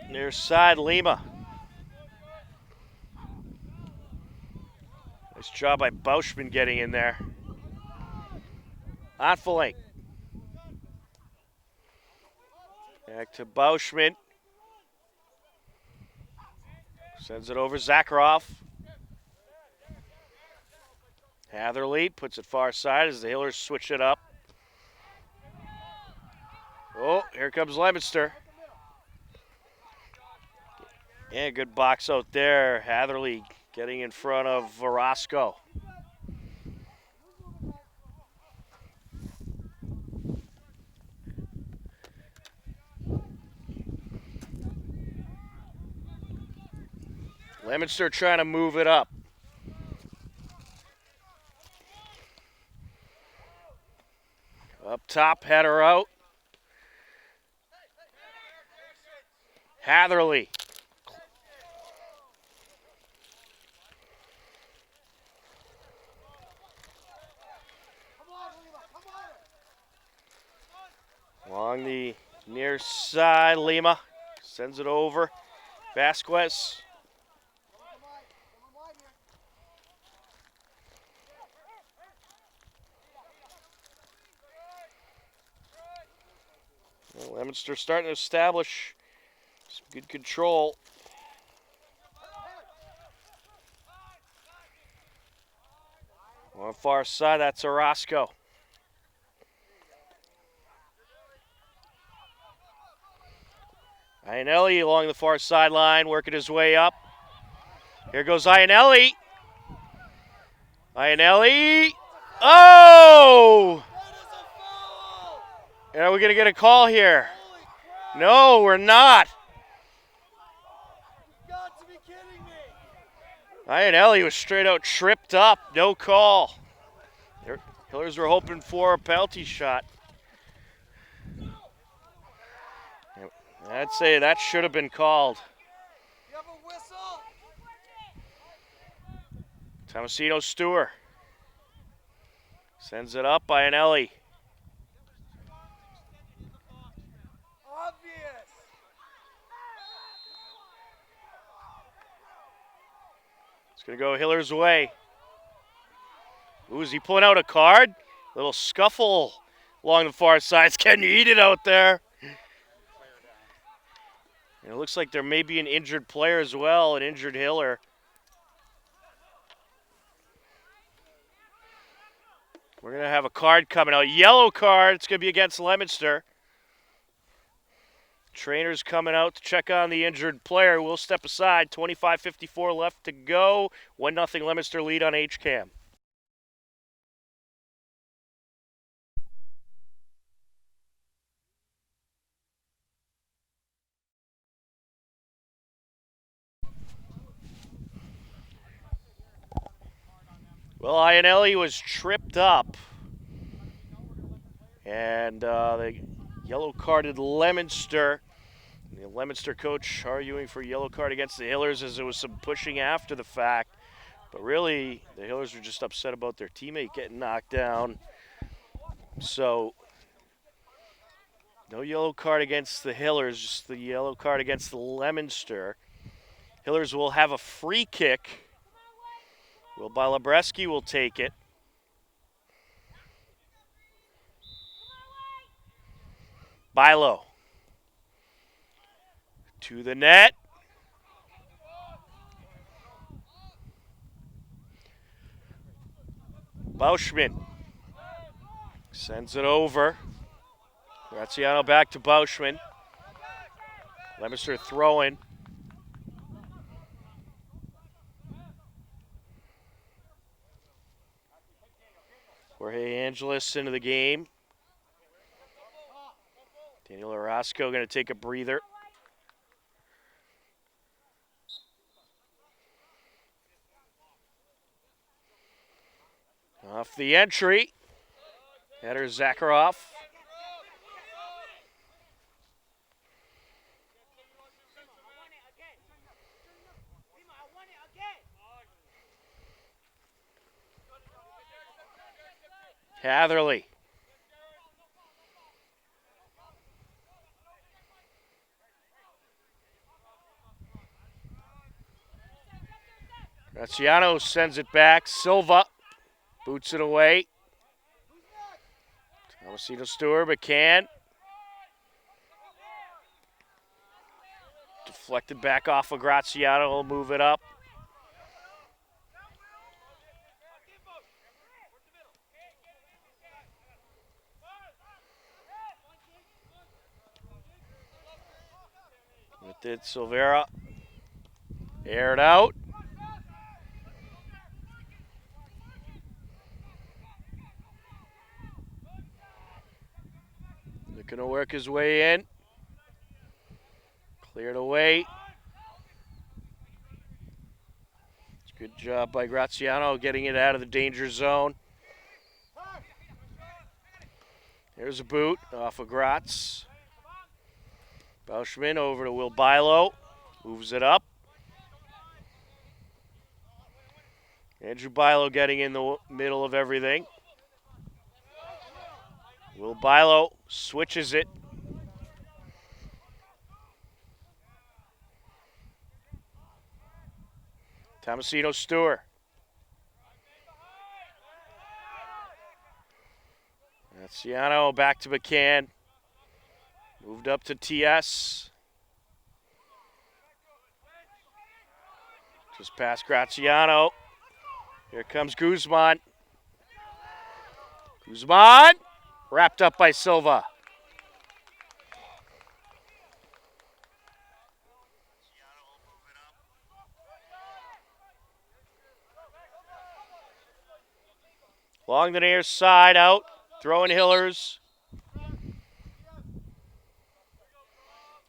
Near side, Lima. Nice job by Bauschman getting in there. Onfelink. Back to Bauschman. Sends it over Zakharov. Hatherley puts it far side as the Hillers switch it up. Oh, here comes Leominster. Yeah, good box out there. Hatherley getting in front of Verasco. Leominster trying to move it up. Up top, header out. Hatherley. Along the near side, Lima sends it over. Vasquez. Well, Leominster starting to establish some good control. On the far side, that's Orozco. Ionelli along the far sideline, working his way up. Here goes Ionelli. Ionelli. Oh! Are we going to get a call here? No, we're not. Ionelli was straight out tripped up. No call. Hillers were hoping for a penalty shot. I'd say that should have been called. You have a whistle? Tomasino Stewart sends it up by Ionelli. Obvious. It's going to go Hiller's way. Ooh, is he pulling out a card? Little scuffle along the far side. It's getting heated out there. And it looks like there may be an injured player as well, an injured Hiller. We're going to have a card coming out. Yellow card. It's going to be against Leominster. Trainer's coming out to check on the injured player. We'll step aside. 25:54 left to go. 1-0 Leominster lead on HCAM. Well, Ionelli was tripped up. And the yellow-carded Leominster. The Leominster coach arguing for a yellow card against the Hillers as there was some pushing after the fact. But really, the Hillers were just upset about their teammate getting knocked down. So, no yellow card against the Hillers, just the yellow card against the Leominster. Hillers will have a free kick. Will Balabreski will take it. Bilo. To the net. Bauschman sends it over. Graziano back to Bauschman. Leominster throwing. Jorge Angeles into the game. Daniel Orozco going to take a breather. Off the entry. Header Zakharov. Hatherley. Graziano sends it back. Silva boots it away. Tomasino Stewart, McCann. Deflected back off of Graziano. He'll move it up. With it, Silvera. Aired out. Looking to work his way in. Cleared away. Good job by Graziano getting it out of the danger zone. There's a boot off of Gratz. Bauschman over to Will Bilo. Moves it up. Andrew Bilo getting in the middle of everything. Will Bilo switches it. Tomasino Stewart. Graziano back to McCann. Moved up to TS. Just past Graziano. Here comes Guzman. Guzman wrapped up by Silva. Along the near side, out, throwing Hillers.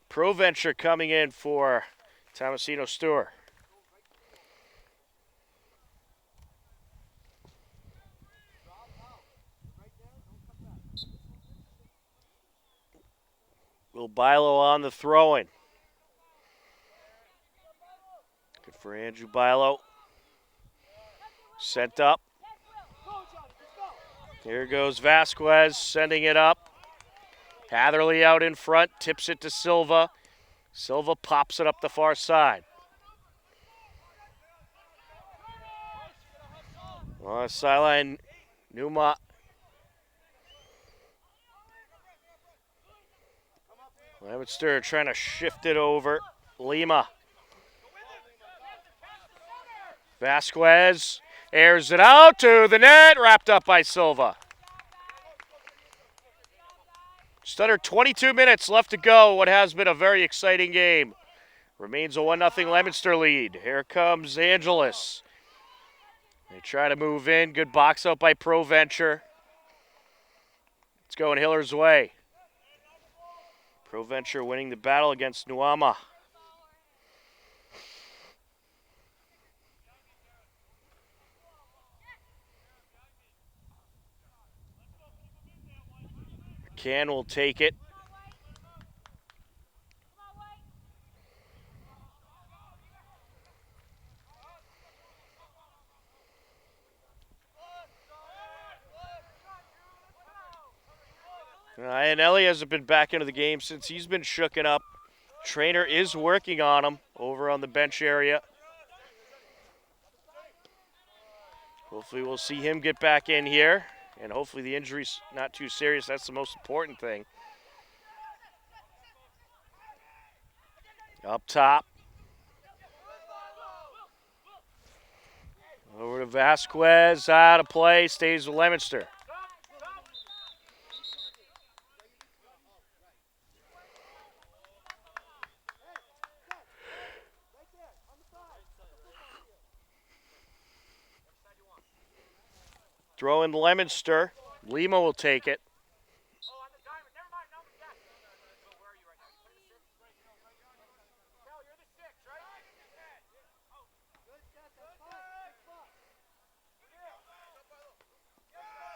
Proventure coming in for Tomasino Stewart. Will Bilo on the throw-in. Good for Andrew Bilo. Sent up. Here goes Vasquez, sending it up. Hatherley out in front, tips it to Silva. Silva pops it up the far side. On the sideline, Numa. Leominster trying to shift it over. Lima. Vasquez airs it out to the net, wrapped up by Silva. Just under 22 minutes left to go. What has been a very exciting game. Remains a 1-0 Leominster lead. Here comes Angelis. They try to move in. Good box out by ProVenture. It's going Hiller's way. ProVenture winning the battle against Nuama. McCann will take it. Iannelli hasn't been back into the game since he's been shooken up. Trainer is working on him over on the bench area. Hopefully we'll see him get back in here, and hopefully the injury's not too serious. That's the most important thing. Up top. Over to Vasquez, out of play, stays with Leominster. Throw in Leominster. Lima will take it.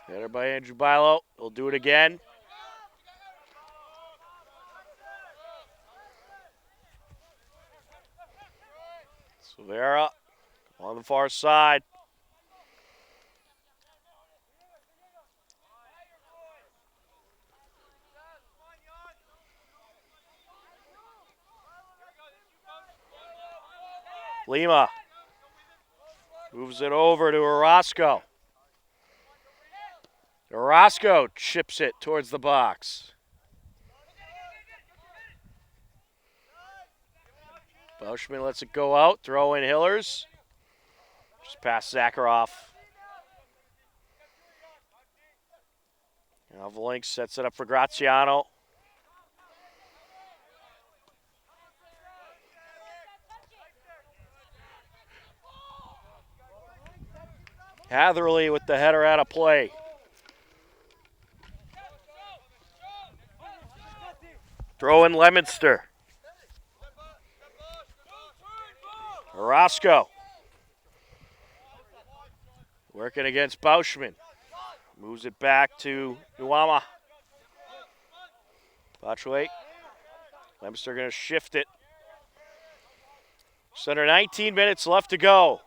Header by Andrew Bilo. He'll do it again. Silvera on the far side. Lima moves it over to Orozco. Orozco chips it towards the box. Bauschman lets it go out. Throw in Hillers. Just past Zakharov. Now Volink sets it up for Graziano. Hatherley with the header out of play. Throw in Leominster. Orozco. Working against Bauschman. Moves it back to Nuama. Botchway. Leominster going to shift it. Just under 19 minutes left to go.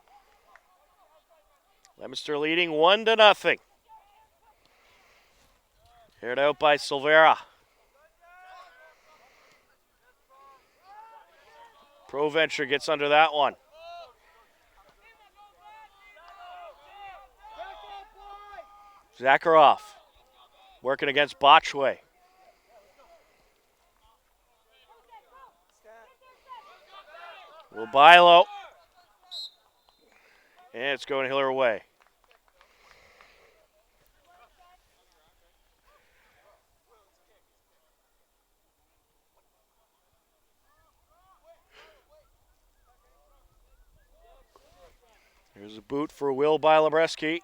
Leominster leading 1-0. Aired out by Silvera. ProVenture gets under that one. Zakharov working against Botchway. Will Bilo. And it's going Hiller away. Here's a boot for Will Bilabreski.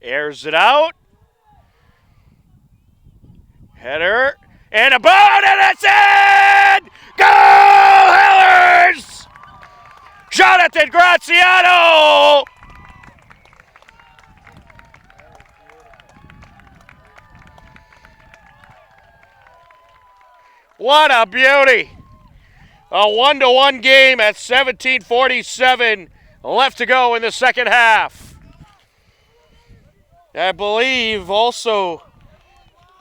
Airs it out. Header. And a boot, and it's in! Go, Hillers! Jonathan Graziano What a beauty. A 1-1 game at 17:47 left to go in the second half. I believe also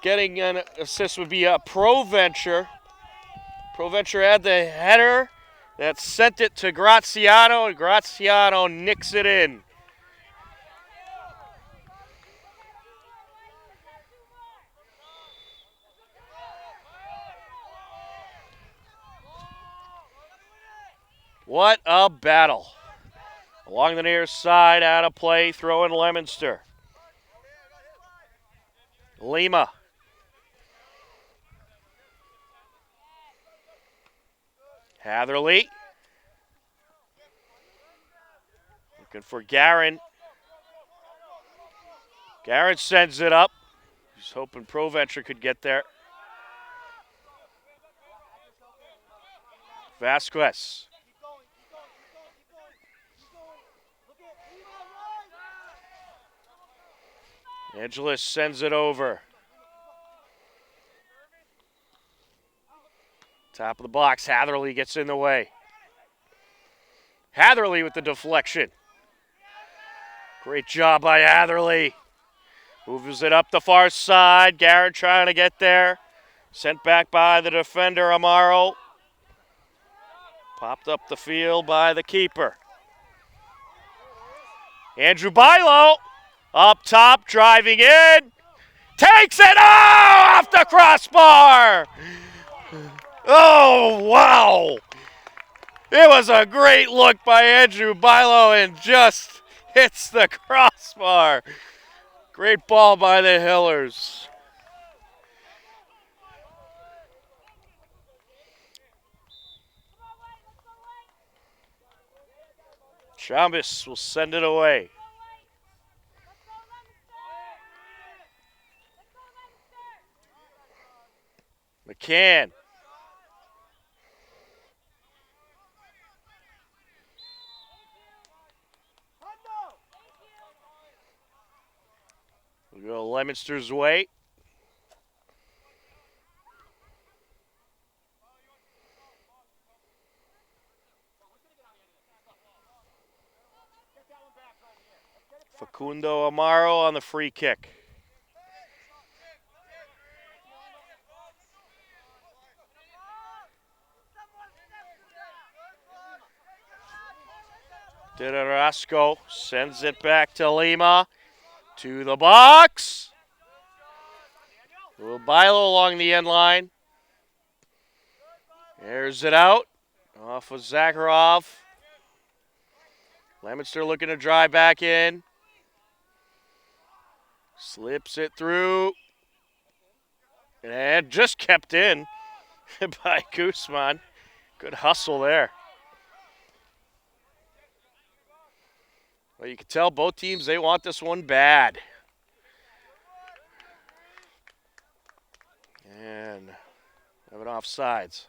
getting an assist would be a Proventure. Proventure had the header that sent it to Graziano, and Graziano nicks it in. What a battle. Along the near side, out of play, throw in Leominster. Lima. Hatherley. Looking for Garin. Garin sends it up. He's hoping Proventure could get there. Vasquez. Angelis sends it over. Top of the box, Hatherley gets in the way. Hatherley with the deflection. Great job by Hatherley. Moves it up the far side. Garrett trying to get there. Sent back by the defender, Amaro. Popped up the field by the keeper. Andrew Bilo up top, driving in. Takes it off the crossbar. Oh, wow. It was a great look by Andrew Bilo and just hits the crossbar. Great ball by the Hillers. Chambis will send it away. McCann. We'll go Leominster's way. Facundo Amaro on the free kick. Didarasco sends it back to Lima. To the box. Little Bilo along the end line. Airs it out. Off of Zakharov. Leominster looking to drive back in. Slips it through. And just kept in by Guzman. Good hustle there. Well, you can tell both teams, they want this one bad. And have it offsides.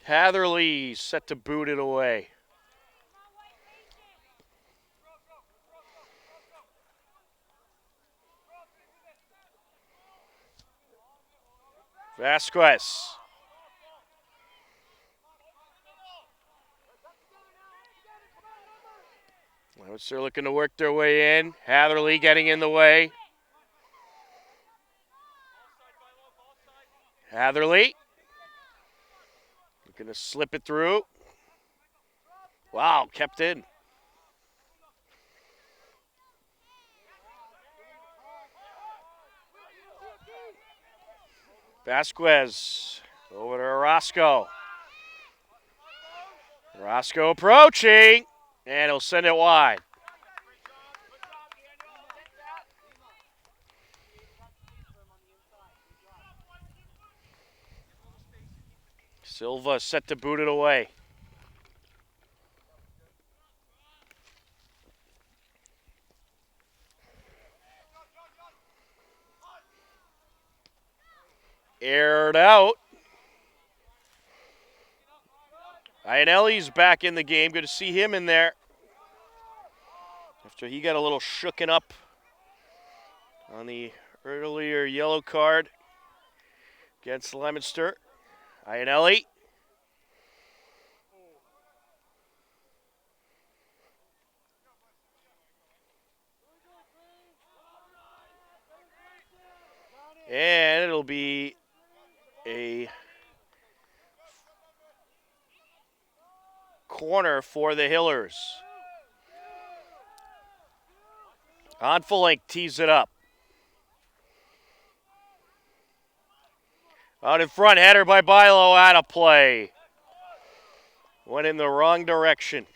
Hatherley set to boot it away. Vasquez. They're looking to work their way in. Hatherley getting in the way. Hatherley. Looking to slip it through. Wow, kept in. Vasquez over to Orozco. Orozco approaching, and he'll send it wide. Silva set to boot it away. Aired out. Iannelli's back in the game. Good to see him in there. After he got a little shooken up on the earlier yellow card against Leominster. Iannelli. And it'll be a corner for the Hillers. Onfelink tees it up. Out in front, header by Bilo, out of play. Went in the wrong direction.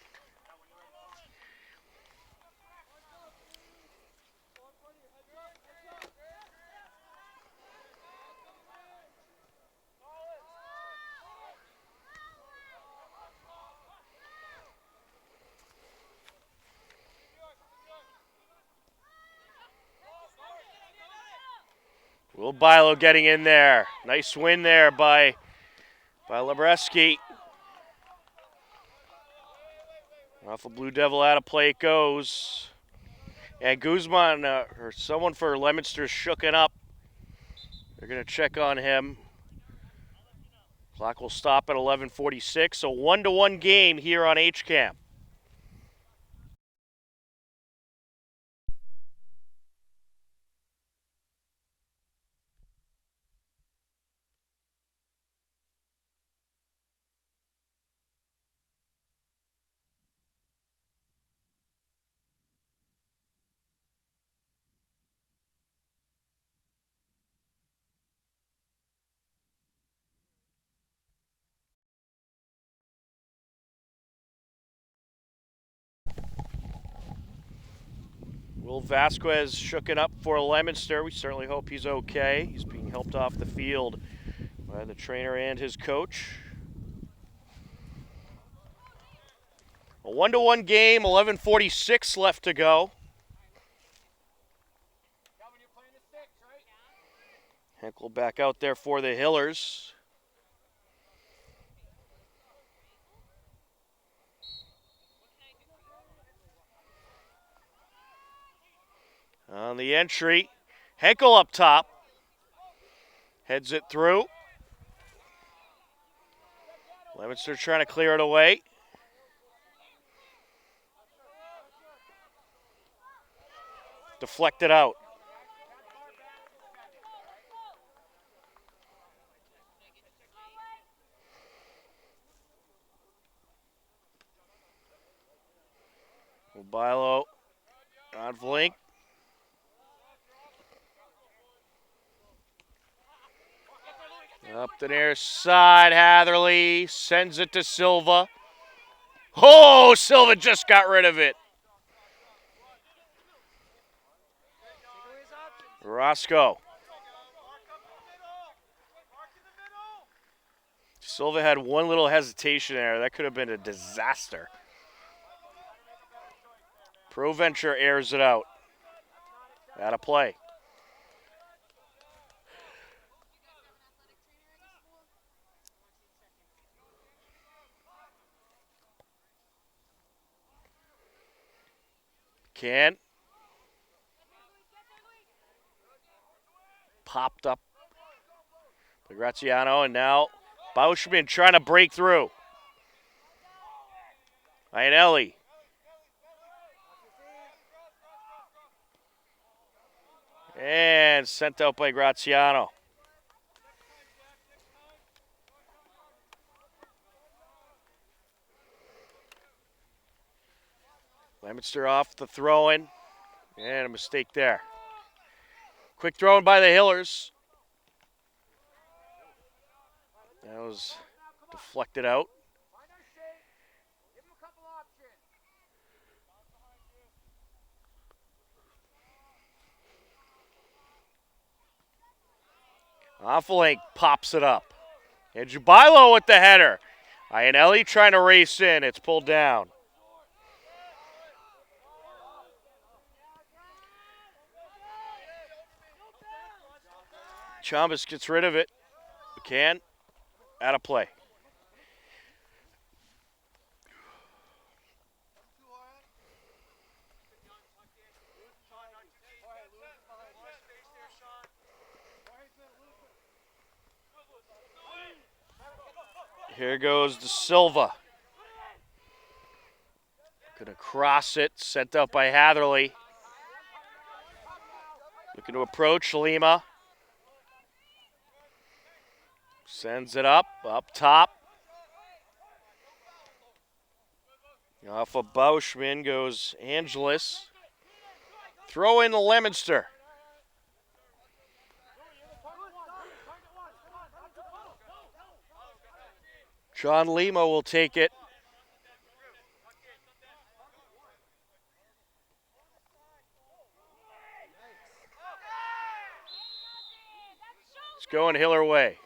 Will Bilo getting in there. Nice win there by Lebreski. Off a Blue Devil, out of play it goes. And Guzman, or someone for Leominster, shooken up. They're going to check on him. Clock will stop at 11:46. A 1-1 game here on HCAM. Will Vasquez shooken up for Leominster. We certainly hope he's okay. He's being helped off the field by the trainer and his coach. A 1-1 game, 11:46 left to go. Henkel back out there for the Hillers. On the entry, Henkel up top. Heads it through. Leominster trying to clear it away. Deflected out. Bilo on Flink. Up the near side, Hatherley sends it to Silva. Oh, Silva just got rid of it. Roscoe. Silva had one little hesitation there. That could have been a disaster. Proventure airs it out. Out of play. Can. Popped up by Graziano, and now Bauschman trying to break through. Iannelli. And sent out by Graziano. Leominster off the throw-in. And a mistake there. Quick throw-in by the Hillers. That was deflected out. Onfelink pops it up. And Jubilo with the header. Iannelli trying to race in. It's pulled down. Chalmers gets rid of it. McCann out of play. Here goes De Silva. Gonna cross it, sent out by Hatherley. Looking to approach Lima. Sends it up top. Off of Bauschman goes Angelis. Throw in to Leominster. John Lima will take it. It's going Hiller way.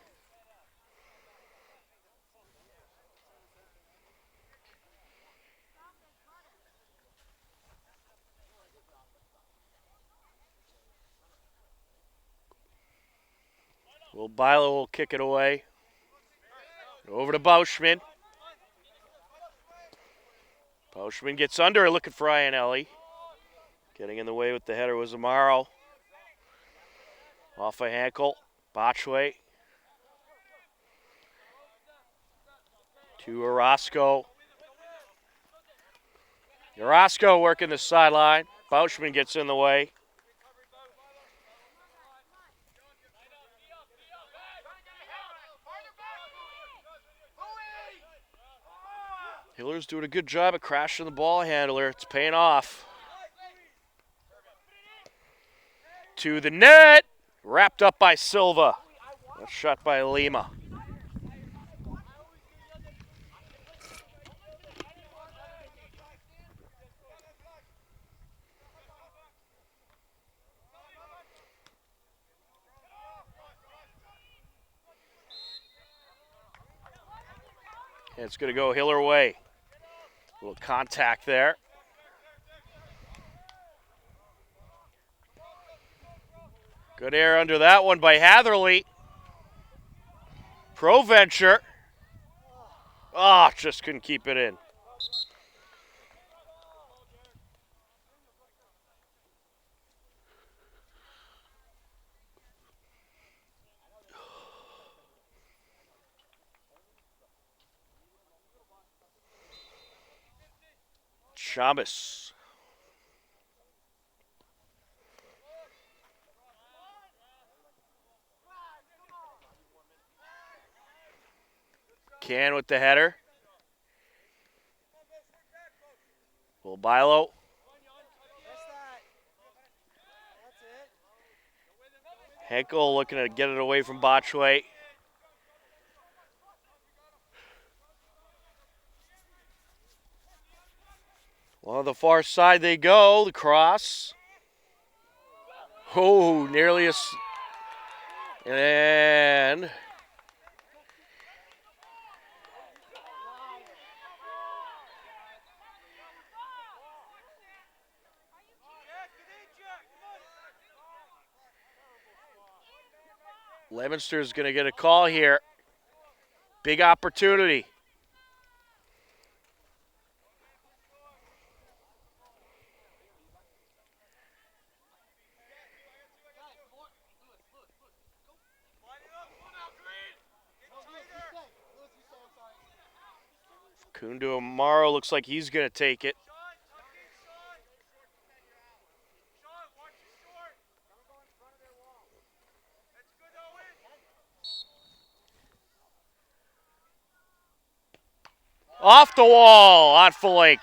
Will Bilo will kick it away. Over to Bauschman. Bauschman gets under, looking for Iannelli. Getting in the way with the header was Amaro. Off a Hankel. Botchway. To Orozco. Orozco working the sideline. Bauschman gets in the way. Hiller's doing a good job of crashing the ball handler. It's paying off. To the net. Wrapped up by Silva. That's shot by Lima. And it's going to go Hiller way. A little contact there. Good air under that one by Hatherley. Proventure. Just couldn't keep it in. Shamus. Can with the header. Will Bilo. Henkel looking to get it away from Botchway. On the far side they go. The cross. Oh, nearly a... And... Leominster is going to get a call here. Big opportunity. Kundu Amaro looks like he's going to take it. Off the wall on Flake.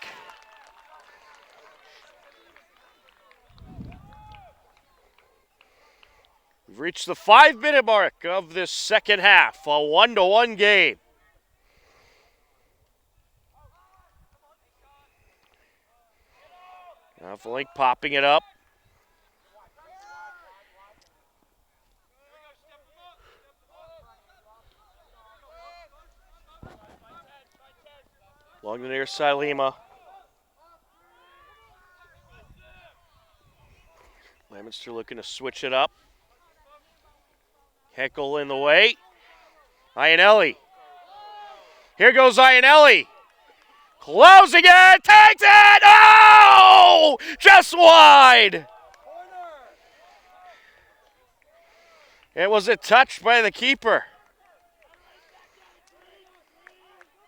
We've reached the 5-minute mark of this second half, a 1-1 game. Now Flake popping it up. Along the near side, Lima. Leominster looking to switch it up. Heckel in the way. Ionelli. Here goes Ionelli. Closing it, takes it, oh! Just wide. It was a touch by the keeper.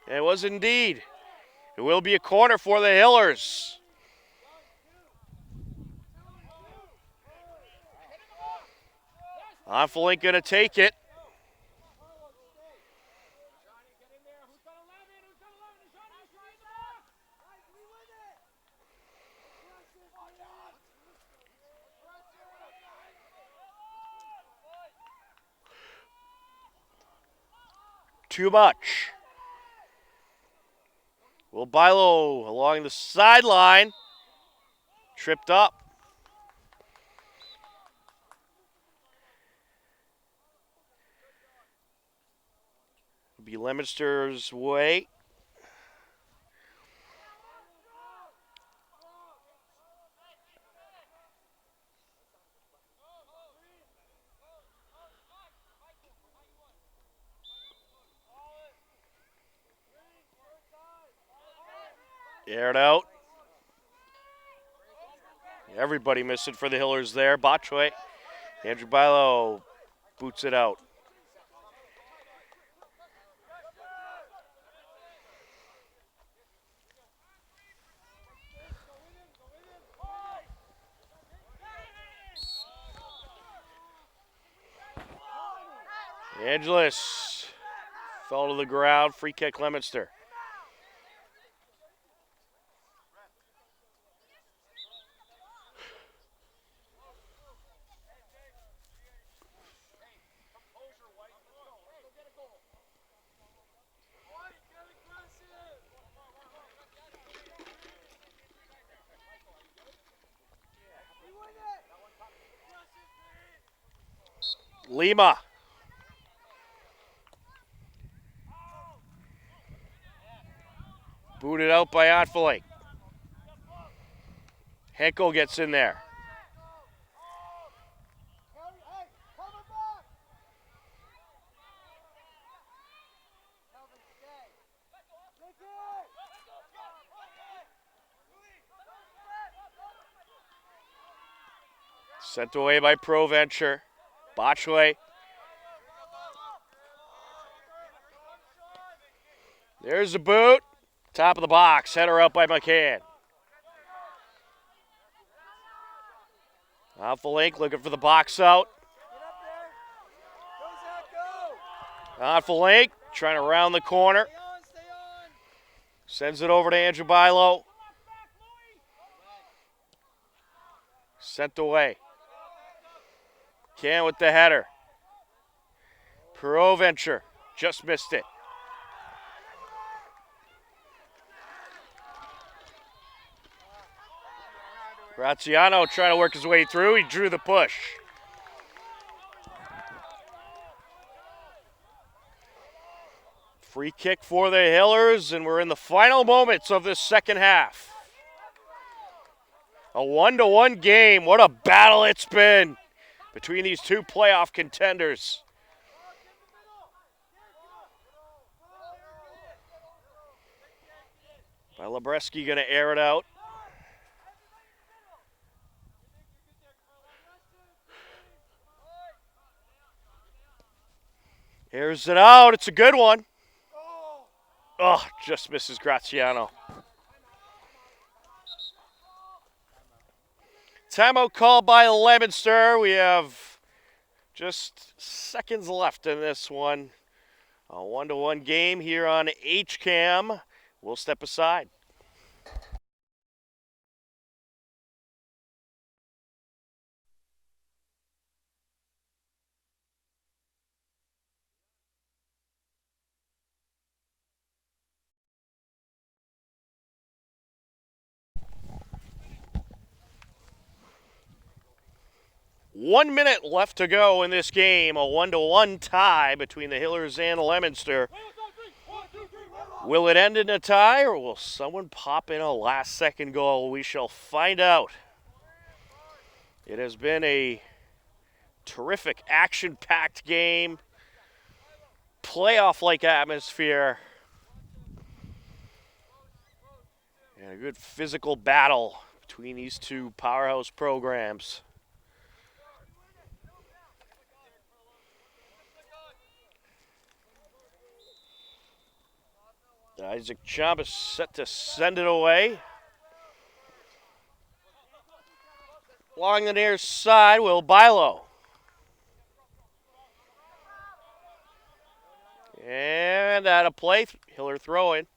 It was indeed. It will be a corner for the Hillers. Onfelink going to take it. Too much. Will Bilo along the sideline. Tripped up. It'll be Leominster's way. Aired out. Everybody missing for the Hillers there. Botchway. Andrew Bilo boots it out. Angelis fell to the ground. Free kick, Leominster. Lima. Booted out by Onfelink. Henkel gets in there. Sent away by Proventure. Botchway. There's the boot. Top of the box. Header out by McCann. Onfelink looking for the box out. Onfelink trying to round the corner. Sends it over to Andrew Bilo. Sent away. Can with the header. Proventure just missed it. Graziano trying to work his way through. He drew the push. Free kick for the Hillers, and we're in the final moments of this second half. A 1-1 game. What a battle it's been between these two playoff contenders. By Lebreski going to air it out. Airs it out. It's a good one. Oh, just misses Graziano. Timeout called by Leominster. We have just seconds left in this one. A 1-1 game here on HCAM. We'll step aside. One minute left to go in this game. A 1-1 tie between the Hillers and Leominster. Will it end in a tie, or will someone pop in a last-second goal? We shall find out. It has been a terrific, action-packed game. playoff-like atmosphere. And a good physical battle between these two powerhouse programs. Isaac Chubb is set to send it away. Along the near side, Will Bilo. And out of play, Hiller throwing.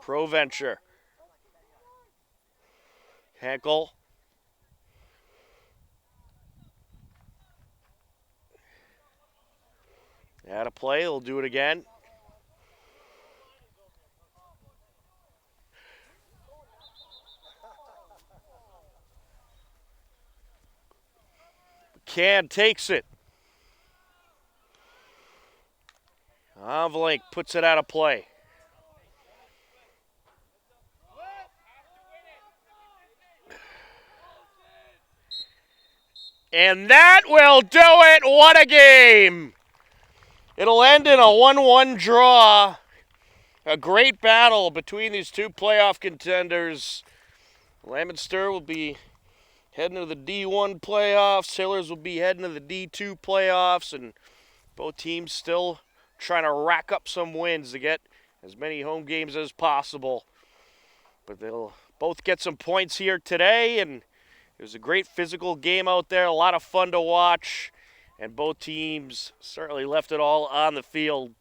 Proventure. Henkel. Out of play, they'll do it again. McCann takes it. Avlink puts it out of play. And that will do it. What a game. It'll end in a 1-1 draw. A great battle between these two playoff contenders. Leominster will be heading to the D1 playoffs. Hillers will be heading to the D2 playoffs. And both teams still trying to rack up some wins to get as many home games as possible. But they'll both get some points here today. And it was a great physical game out there. A lot of fun to watch. And both teams certainly left it all on the field.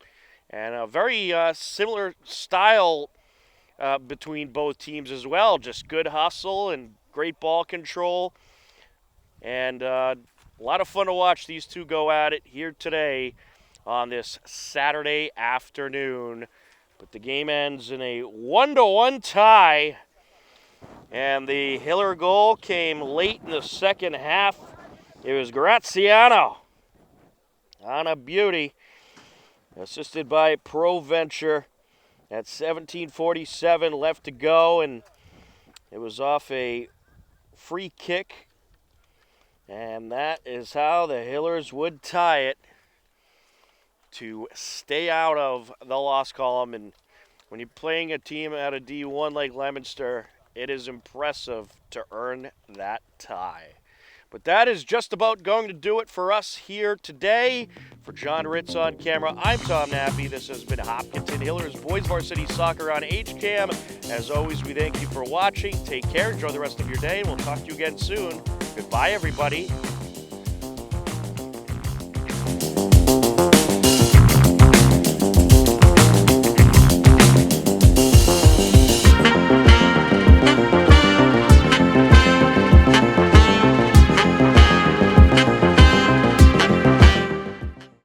And a very similar style between both teams as well. Just good hustle and great ball control. And a lot of fun to watch these two go at it here today on this Saturday afternoon. But the game ends in a 1-1 tie. And the Hiller goal came late in the second half. It was Graziano on a beauty, assisted by Proventure at 17:47 left to go, and it was off a free kick, and that is how the Hillers would tie it to stay out of the loss column. And when you're playing a team out of D1 like Leominster, it is impressive to earn that tie. But that is just about going to do it for us here today. For John Ritz on camera, I'm Tom Nappy. This has been Hopkinton Hillers Boys Varsity Soccer on HCAM. As always, we thank you for watching. Take care, enjoy the rest of your day, and we'll talk to you again soon. Goodbye, everybody.